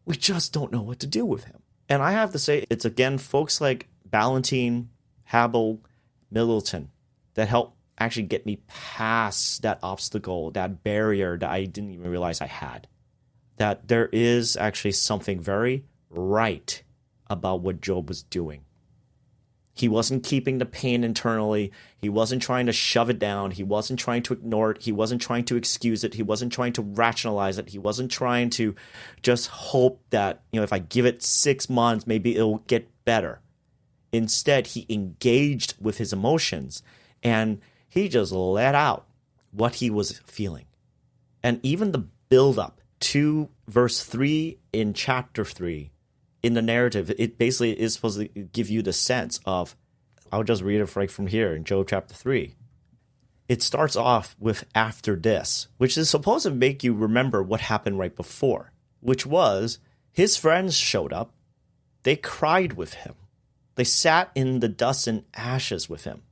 We just don't know what to do with him. And I have to say, it's again folks like Ballantine, Habel, Middleton that help actually get me past that obstacle, that barrier that I didn't even realize I had. That there is actually something very right about what Job was doing. He wasn't keeping the pain internally. He wasn't trying to shove it down. He wasn't trying to ignore it. He wasn't trying to excuse it. He wasn't trying to rationalize it. He wasn't trying to just hope that, if I give it 6 months, maybe it'll get better. Instead, he engaged with his emotions and he just let out what he was feeling. And even the build-up to verse 3 in chapter 3, in the narrative, it basically is supposed to give you the sense of, I'll just read it right from here in Job chapter 3. It starts off with after this, which is supposed to make you remember what happened right before, which was his friends showed up. They cried with him. They sat in the dust and ashes with him,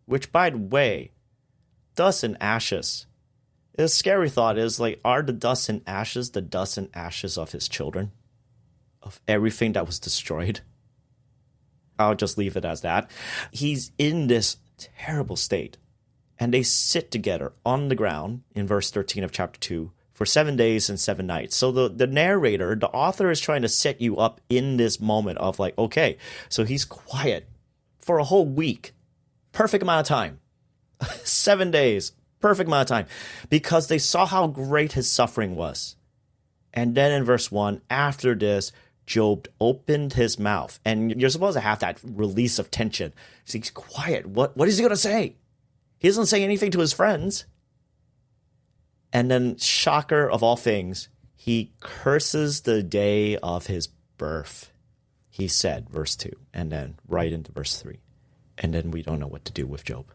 which, by the way, dust and ashes, a scary thought is like, are the dust and ashes the dust and ashes of his children? Of everything that was destroyed? I'll just leave it as that. He's in this terrible state. And they sit together on the ground in verse 13 of chapter 2 for 7 days and 7 nights. So the narrator, the author, is trying to set you up in this moment of like, okay, so he's quiet for a whole week. Perfect amount of time. 7 days. Perfect amount of time. Because they saw how great his suffering was. And then in verse 1, after this, Job opened his mouth. And you're supposed to have that release of tension. So he's quiet. What is he going to say? He doesn't say anything to his friends. And then, shocker of all things, he curses the day of his birth. He said, verse 2, and then right into verse 3. And then we don't know what to do with Job.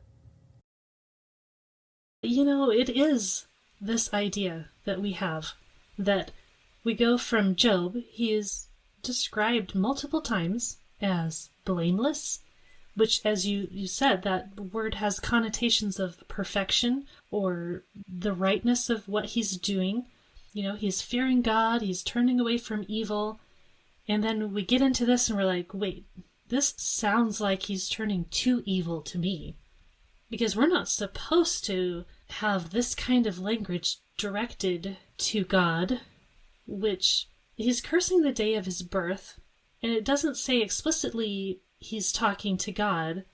It is this idea that we have, that we go from Job, he is described multiple times as blameless, which, as you said, that word has connotations of perfection or the rightness of what he's doing. He's fearing God, he's turning away from evil. And then we get into this and we're like, wait, this sounds like he's turning too evil to me. Because we're not supposed to have this kind of language directed to God, which he's cursing the day of his birth, and it doesn't say explicitly he's talking to God,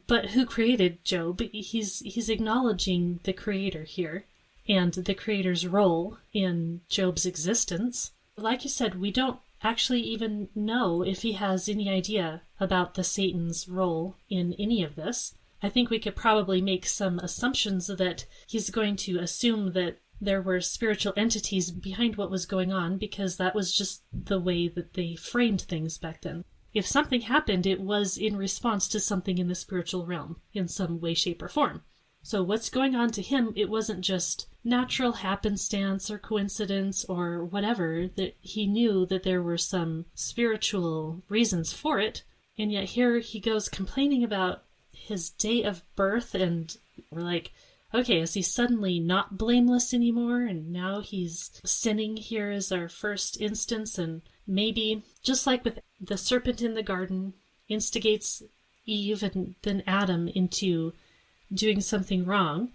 but who created Job? He's acknowledging the creator here and the creator's role in Job's existence. Like you said, we don't actually even know if he has any idea about the Satan's role in any of this. I think we could probably make some assumptions that he's going to assume that there were spiritual entities behind what was going on, because that was just the way that they framed things back then. If something happened, it was in response to something in the spiritual realm, in some way, shape, or form. So what's going on to him, it wasn't just natural happenstance or coincidence or whatever, that he knew that there were some spiritual reasons for it, and yet here he goes complaining about his day of birth, and we're like, okay, is he suddenly not blameless anymore, and now he's sinning here as our first instance, and maybe, just like with the serpent in the garden, instigates Eve and then Adam into doing something wrong.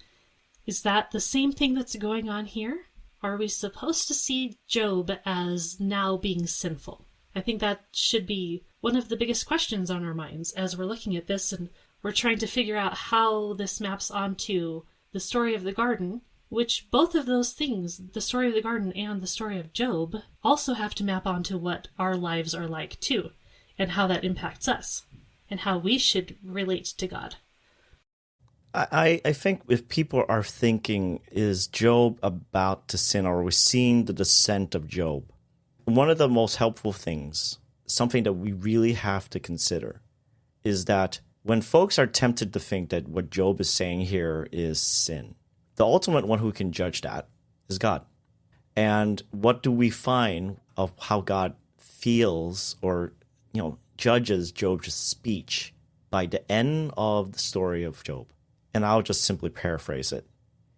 Is that the same thing that's going on here? are we supposed to see Job as now being sinful? I think that should be one of the biggest questions on our minds as we're looking at this, and we're trying to figure out how this maps onto the story of the garden, which both of those things, the story of the garden and the story of Job, also have to map onto what our lives are like too, and how that impacts us, and how we should relate to God. I think if people are thinking, is Job about to sin, or are we seeing the descent of Job? One of the most helpful things, something that we really have to consider, is that when folks are tempted to think that what Job is saying here is sin, the ultimate one who can judge that is God. And what do we find of how God feels or, judges Job's speech by the end of the story of Job? And I'll just simply paraphrase it.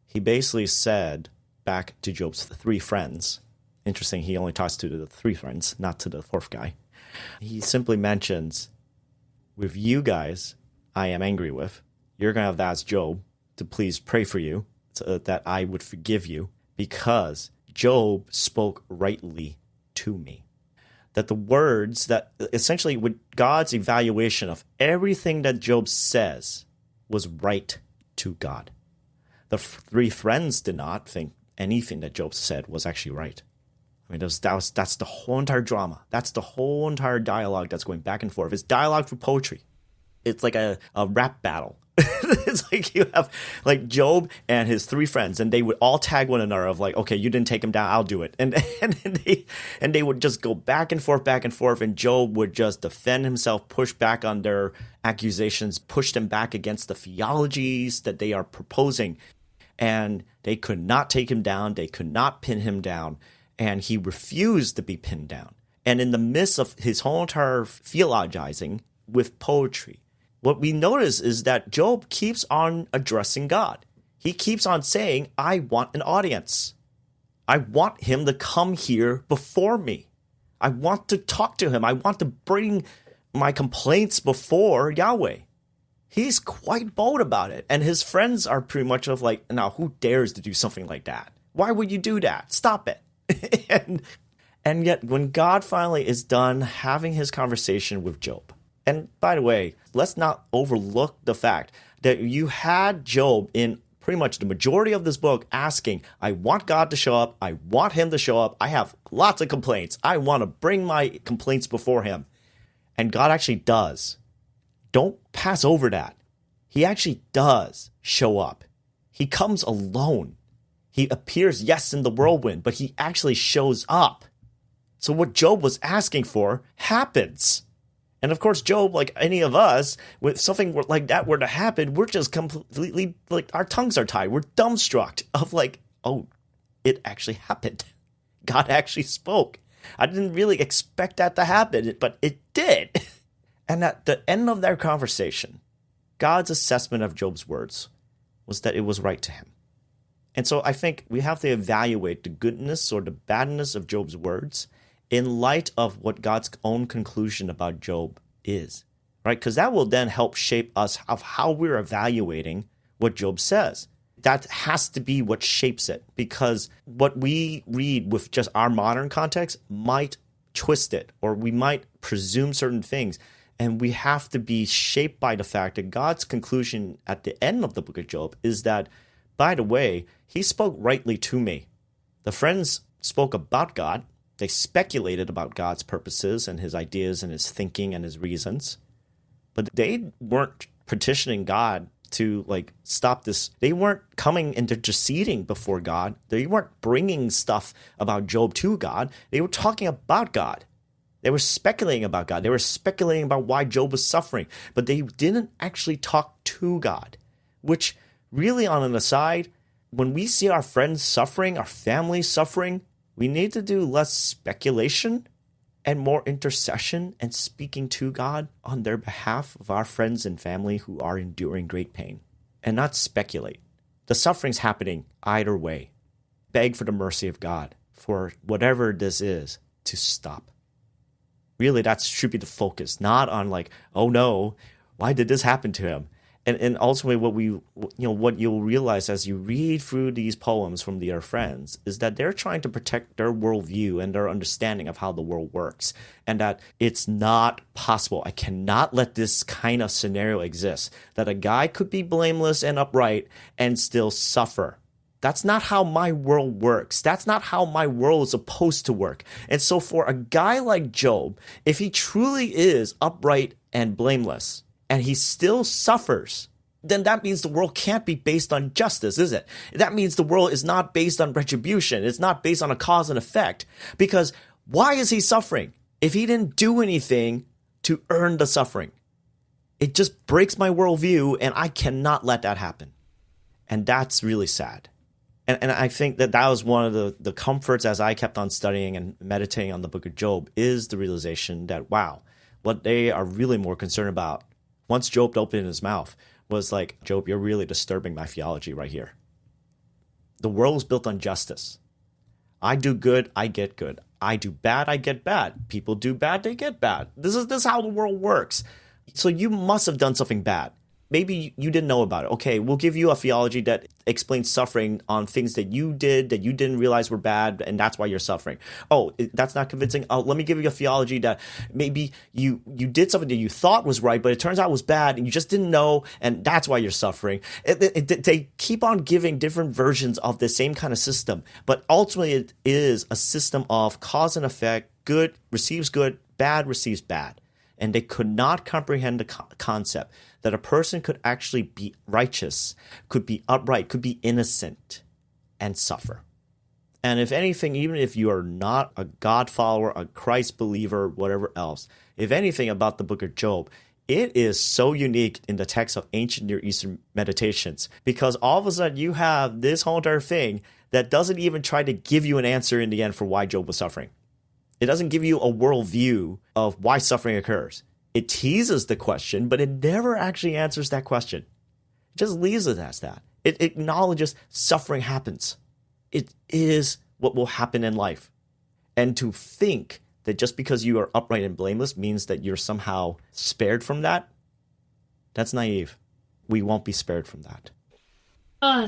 He basically said back to Job's three friends, interesting, he only talks to the three friends, not to the fourth guy. He simply mentions, with you guys, I am angry with. You're going to have to ask Job to please pray for you, so that I would forgive you, because Job spoke rightly to me. That the words that essentially with God's evaluation of everything that Job says was right to God. The three friends did not think anything that Job said was actually right. I mean, that's the whole entire drama. That's the whole entire dialogue that's going back and forth. It's dialogue through poetry. It's like a rap battle. It's like you have like Job and his three friends, and they would all tag one another of like, okay, you didn't take him down, I'll do it. And they would just go back and forth, and Job would just defend himself, push back on their accusations, push them back against the theologies that they are proposing. And they could not take him down, they could not pin him down, and he refused to be pinned down. And in the midst of his whole entire theologizing with poetry, what we notice is that Job keeps on addressing God. He keeps on saying, I want an audience. I want him to come here before me. I want to talk to him. I want to bring my complaints before Yahweh. He's quite bold about it. And his friends are pretty much of like, now who dares to do something like that? Why would you do that? Stop it. and yet when God finally is done having his conversation with Job, and by the way, let's not overlook the fact that you had Job in pretty much the majority of this book asking, I want God to show up. I want him to show up. I have lots of complaints. I want to bring my complaints before him. And God actually does. Don't pass over that. He actually does show up. He comes alone. He appears, yes, in the whirlwind, but he actually shows up. So what Job was asking for happens. And of course, Job, like any of us, with something like that were to happen, we're just completely, like, our tongues are tied. We're dumbstruck of like, oh, it actually happened. God actually spoke. I didn't really expect that to happen, but it did. And at the end of their conversation, God's assessment of Job's words was that it was right to him. And so I think we have to evaluate the goodness or the badness of Job's words in light of what God's own conclusion about Job is, right? Because that will then help shape us of how we're evaluating what Job says. That has to be what shapes it, because what we read with just our modern context might twist it, or we might presume certain things. And we have to be shaped by the fact that God's conclusion at the end of the book of Job is that, by the way, he spoke rightly to me. The friends spoke about God. They speculated about God's purposes and his ideas and his thinking and his reasons. But they weren't petitioning God to like stop this. They weren't coming and interceding before God. They weren't bringing stuff about Job to God. They were talking about God. They were speculating about God. They were speculating about why Job was suffering. But they didn't actually talk to God, which really, on an aside, when we see our friends suffering, our family suffering, we need to do less speculation and more intercession and speaking to God on their behalf of our friends and family who are enduring great pain, and not speculate. The suffering's happening either way. Beg for the mercy of God for whatever this is to stop. Really, that should be the focus, not on like, oh no, why did this happen to him? And ultimately what you'll realize as you read through these poems from their friends is that they're trying to protect their worldview and their understanding of how the world works, and that it's not possible. I cannot let this kind of scenario exist, that a guy could be blameless and upright and still suffer. That's not how my world works. That's not how my world is supposed to work. And so for a guy like Job, if he truly is upright and blameless, and he still suffers, then that means the world can't be based on justice, is it? That means the world is not based on retribution. It's not based on a cause and effect. Because why is he suffering if he didn't do anything to earn the suffering? It just breaks my worldview, and I cannot let that happen. And that's really sad. And I think that was one of the comforts as I kept on studying and meditating on the book of Job, is the realization that, wow, what they are really more concerned about once Job opened his mouth was like, Job, you're really disturbing my theology right here. The world is built on justice. I do good, I get good. I do bad, I get bad. People do bad, they get bad. This is how the world works. So you must have done something bad. Maybe you didn't know about it. Okay, we'll give you a theology that explains suffering on things that you did that you didn't realize were bad, and that's why you're suffering. Oh, that's not convincing. Oh, let me give you a theology that maybe you did something that you thought was right, but it turns out was bad, and you just didn't know, and that's why you're suffering. They keep on giving different versions of the same kind of system, but ultimately it is a system of cause and effect. Good receives good, bad receives bad. And they could not comprehend the concept that a person could actually be righteous, could be upright, could be innocent, and suffer. And if anything, even if you are not a God follower, a Christ believer, whatever else, if anything about the book of Job, it is so unique in the text of ancient Near Eastern meditations, because all of a sudden you have this whole entire thing that doesn't even try to give you an answer in the end for why Job was suffering. It doesn't give you a worldview of why suffering occurs. It teases the question, but it never actually answers that question. It just leaves it as that. It acknowledges suffering happens. It is what will happen in life. And to think that just because you are upright and blameless means that you're somehow spared from that, that's naive. We won't be spared from that.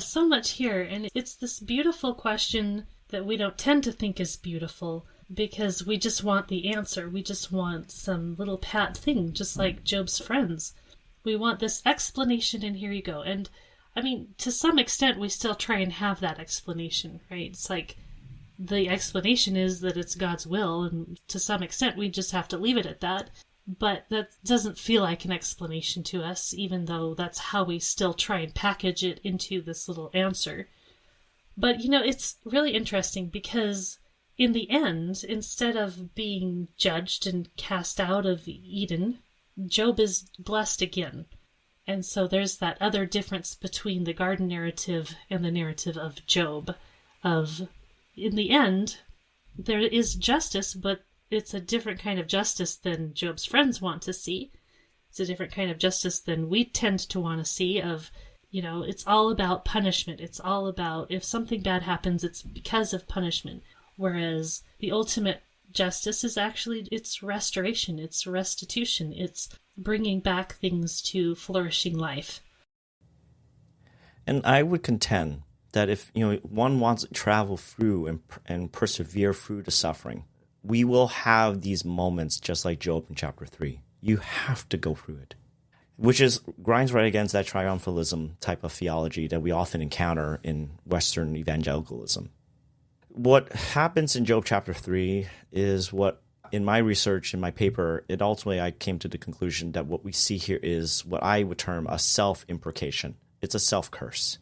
So much here. And it's this beautiful question that we don't tend to think is beautiful, because we just want the answer. We just want some little pat thing, just like Job's friends. We want this explanation, and here you go. And, I mean, to some extent, we still try and have that explanation, right? It's like the explanation is that it's God's will, and to some extent, we just have to leave it at that. But that doesn't feel like an explanation to us, even though that's how we still try and package it into this little answer. But, it's really interesting because in the end, instead of being judged and cast out of Eden, Job is blessed again. And so there's that other difference between the garden narrative and the narrative of Job. In the end, there is justice, but it's a different kind of justice than Job's friends want to see. It's a different kind of justice than we tend to want to see of, it's all about punishment. It's all about if something bad happens, it's because of punishment. Whereas the ultimate justice is actually, it's restoration, it's restitution, it's bringing back things to flourishing life. And I would contend that if one wants to travel through and persevere through the suffering, we will have these moments just like Job in chapter 3. You have to go through it, which grinds right against that triumphalism type of theology that we often encounter in Western evangelicalism. What happens in Job chapter 3 is what, in my research, in my paper, ultimately I came to the conclusion that what we see here is what I would term a self-imprecation. It's a self-curse.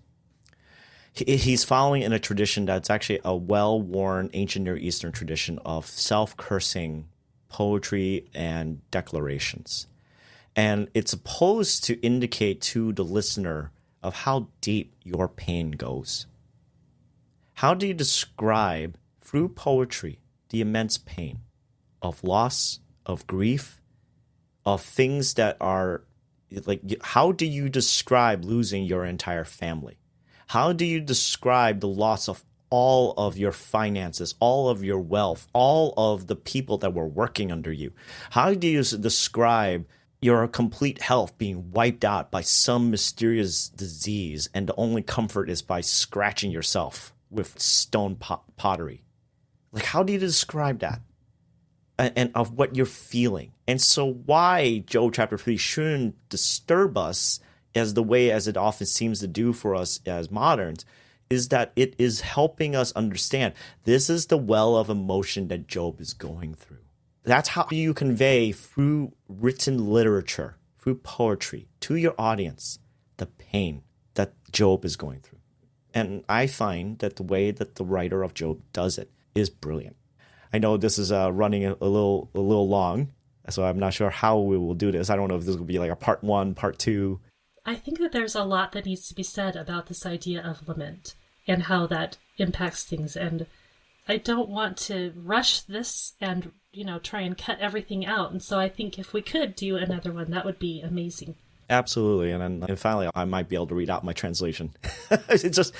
He's following in a tradition that's actually a well-worn ancient Near Eastern tradition of self-cursing poetry and declarations. And it's supposed to indicate to the listener of how deep your pain goes. How do you describe, through poetry, the immense pain of loss, of grief, of things that are, like, how do you describe losing your entire family? How do you describe the loss of all of your finances, all of your wealth, all of the people that were working under you? How do you describe your complete health being wiped out by some mysterious disease, and the only comfort is by scratching yourself with stone pottery. Like, how do you describe that? And of what you're feeling. And so why Job chapter 3 shouldn't disturb us as the way as it often seems to do for us as moderns is that it is helping us understand this is the well of emotion that Job is going through. That's how you convey through written literature, through poetry, to your audience, the pain that Job is going through. And I find that the way that the writer of Job does it is brilliant. I know this is running a little long, so I'm not sure how we will do this. I don't know if this will be like a part 1, part 2. I think that there's a lot that needs to be said about this idea of lament and how that impacts things. And I don't want to rush this and, try and cut everything out. And so I think if we could do another one, that would be amazing. Absolutely. And finally, I might be able to read out my translation. It's just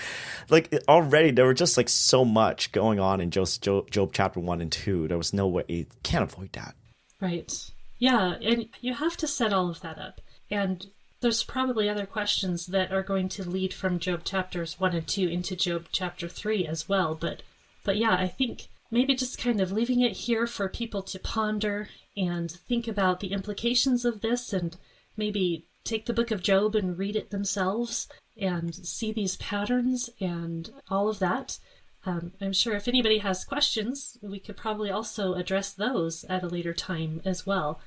like already there were just like so much going on in Job chapter 1 and 2. There was no way you can't avoid that. Right. Yeah. And you have to set all of that up. And there's probably other questions that are going to lead from Job chapters 1 and 2 into Job chapter 3 as well. But yeah, I think maybe just kind of leaving it here for people to ponder and think about the implications of this, and maybe take the book of Job and read it themselves and see these patterns and all of that. I'm sure if anybody has questions, we could probably also address those at a later time as well.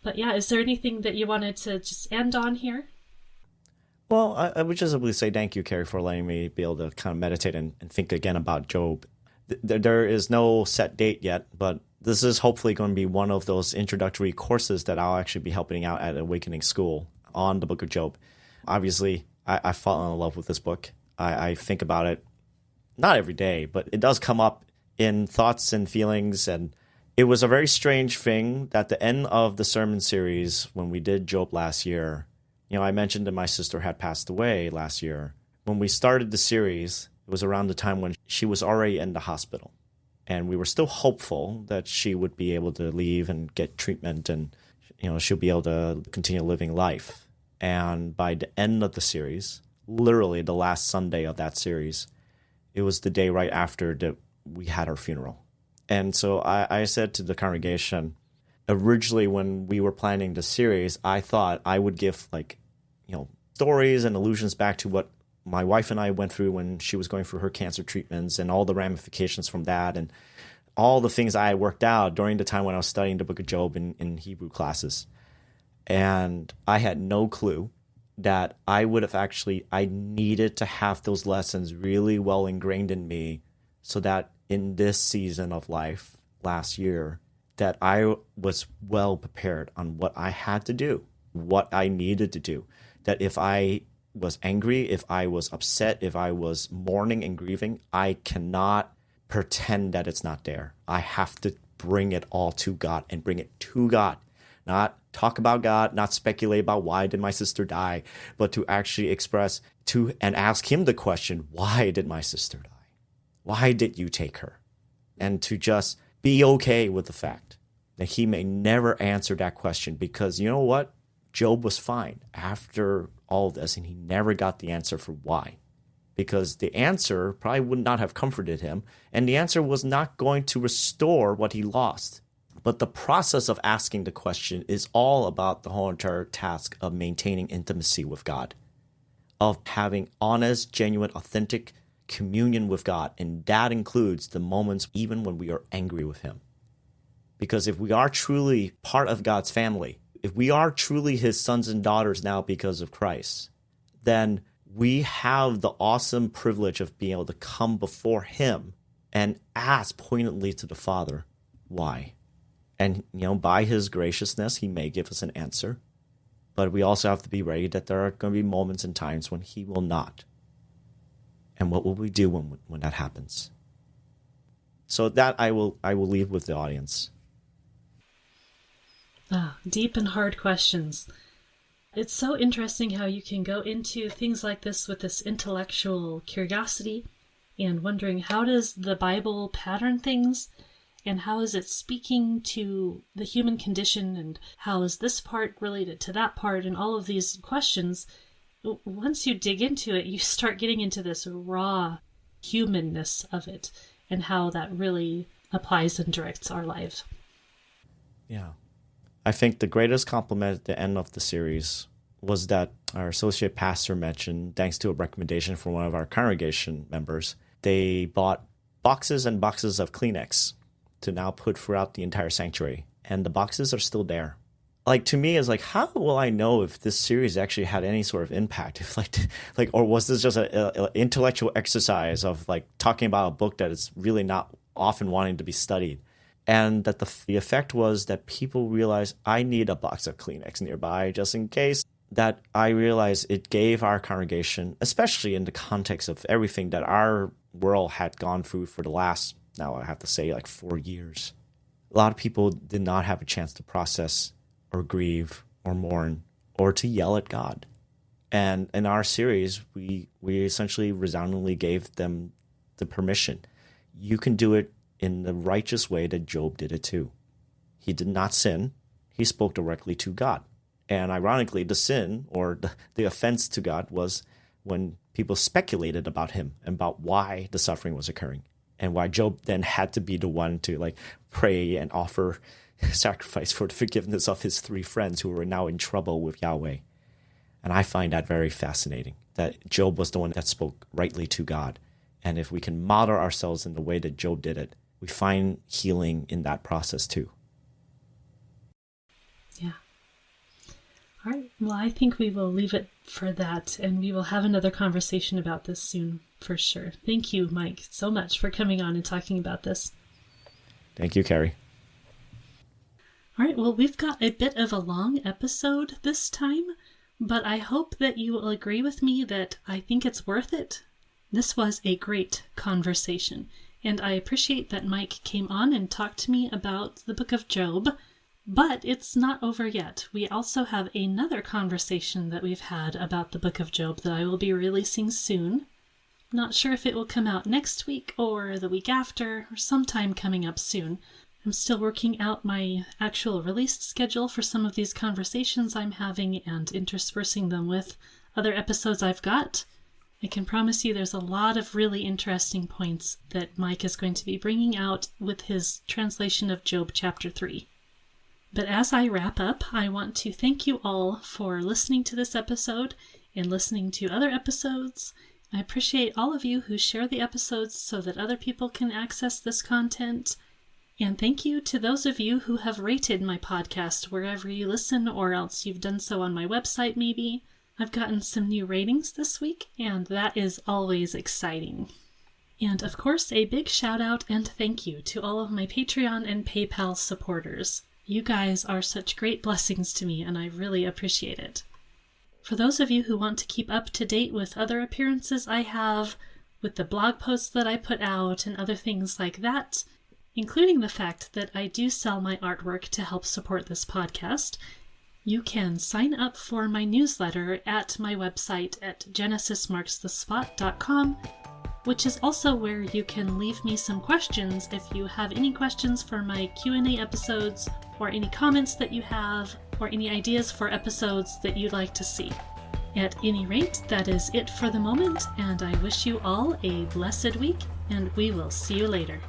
But yeah, is there anything that you wanted to just end on here? Well, I would just simply say thank you, Carrie, for letting me be able to kind of meditate and think again about Job. There is no set date yet, but this is hopefully going to be one of those introductory courses that I'll actually be helping out at Awakening School on the book of Job. Obviously, I've fallen in love with this book. I think about it, not every day, but it does come up in thoughts and feelings. And it was a very strange thing that the end of the sermon series, when we did Job last year, I mentioned that my sister had passed away last year. When we started the series, it was around the time when she was already in the hospital. And we were still hopeful that she would be able to leave and get treatment and, she'll be able to continue living life. And by the end of the series, literally the last Sunday of that series, it was the day right after that we had our funeral. And so I said to the congregation, originally when we were planning the series, I thought I would give stories and allusions back to what my wife and I went through when she was going through her cancer treatments and all the ramifications from that and all the things I worked out during the time when I was studying the book of Job in Hebrew classes. And I had no clue that I needed to have those lessons really well ingrained in me so that in this season of life last year, that I was well prepared on what I had to do, what I needed to do. That if I was angry, if I was upset, if I was mourning and grieving, I cannot pretend that it's not there. I have to bring it all to God and bring it to God. Not talk about God, not speculate about why did my sister die, but to actually express to and ask him the question, why did my sister die? Why did you take her? And to just be okay with the fact that he may never answer that question, because you know what? Job was fine after all this, and he never got the answer for why. Because the answer probably would not have comforted him, and the answer was not going to restore what he lost. But the process of asking the question is all about the whole entire task of maintaining intimacy with God, of having honest, genuine, authentic communion with God. And that includes the moments even when we are angry with him. Because if we are truly part of God's family, if we are truly his sons and daughters now because of Christ, then we have the awesome privilege of being able to come before him and ask poignantly to the Father, why? And, by his graciousness, he may give us an answer. But we also have to be ready that there are going to be moments and times when he will not. And what will we do when that happens? So that I will leave with the audience. Deep and hard questions. It's so interesting how you can go into things like this with this intellectual curiosity and wondering, how does the Bible pattern things? and how is it speaking to the human condition, and how is this part related to that part, and all of these questions. Once you dig into it, you start getting into this raw humanness of it and how that really applies and directs our lives. Yeah. I think the greatest compliment at the end of the series was that our associate pastor mentioned, thanks to a recommendation from one of our congregation members, they bought boxes and boxes of Kleenex to now put throughout the entire sanctuary. And the boxes are still there. Like, to me, it's like, how will I know if this series actually had any sort of impact? If or was this just an intellectual exercise of like talking about a book that is really not often wanting to be studied? And that the effect was that people realized I need a box of Kleenex nearby just in case. That I realized it gave our congregation, especially in the context of everything that our world had gone through for the last, now I have to say, like 4 years. A lot of people did not have a chance to process or grieve or mourn or to yell at God. And in our series, we essentially resoundingly gave them the permission. You can do it in the righteous way that Job did it too. He did not sin. He spoke directly to God. And ironically, the sin or the offense to God was when people speculated about him and about why the suffering was occurring, and why Job then had to be the one to like pray and offer sacrifice for the forgiveness of his 3 friends who were now in trouble with Yahweh. And I find that very fascinating, that Job was the one that spoke rightly to God. And if we can model ourselves in the way that Job did it, we find healing in that process too. Yeah. All right. Well, I think we will leave it for that, and we will have another conversation about this soon, for sure. Thank you, Mike, so much for coming on and talking about this. Thank you, Carrie. All right. Well, we've got a bit of a long episode this time, but I hope that you will agree with me that I think it's worth it. This was a great conversation, and I appreciate that Mike came on and talked to me about the book of Job. But it's not over yet. We also have another conversation that we've had about the book of Job that I will be releasing soon. Not sure if it will come out next week or the week after or sometime coming up soon. I'm still working out my actual release schedule for some of these conversations I'm having and interspersing them with other episodes I've got. I can promise you there's a lot of really interesting points that Mike is going to be bringing out with his translation of Job chapter 3. But as I wrap up, I want to thank you all for listening to this episode and listening to other episodes. I appreciate all of you who share the episodes so that other people can access this content. And thank you to those of you who have rated my podcast wherever you listen, or else you've done so on my website maybe. I've gotten some new ratings this week, and that is always exciting. And of course, a big shout out and thank you to all of my Patreon and PayPal supporters. You guys are such great blessings to me, and I really appreciate it. For those of you who want to keep up to date with other appearances I have, with the blog posts that I put out and other things like that, including the fact that I do sell my artwork to help support this podcast, you can sign up for my newsletter at my website at genesismarksthespot.com, which is also where you can leave me some questions if you have any questions for my Q&A episodes, or any comments that you have, or any ideas for episodes that you'd like to see. At any rate, that is it for the moment, and I wish you all a blessed week, and we will see you later.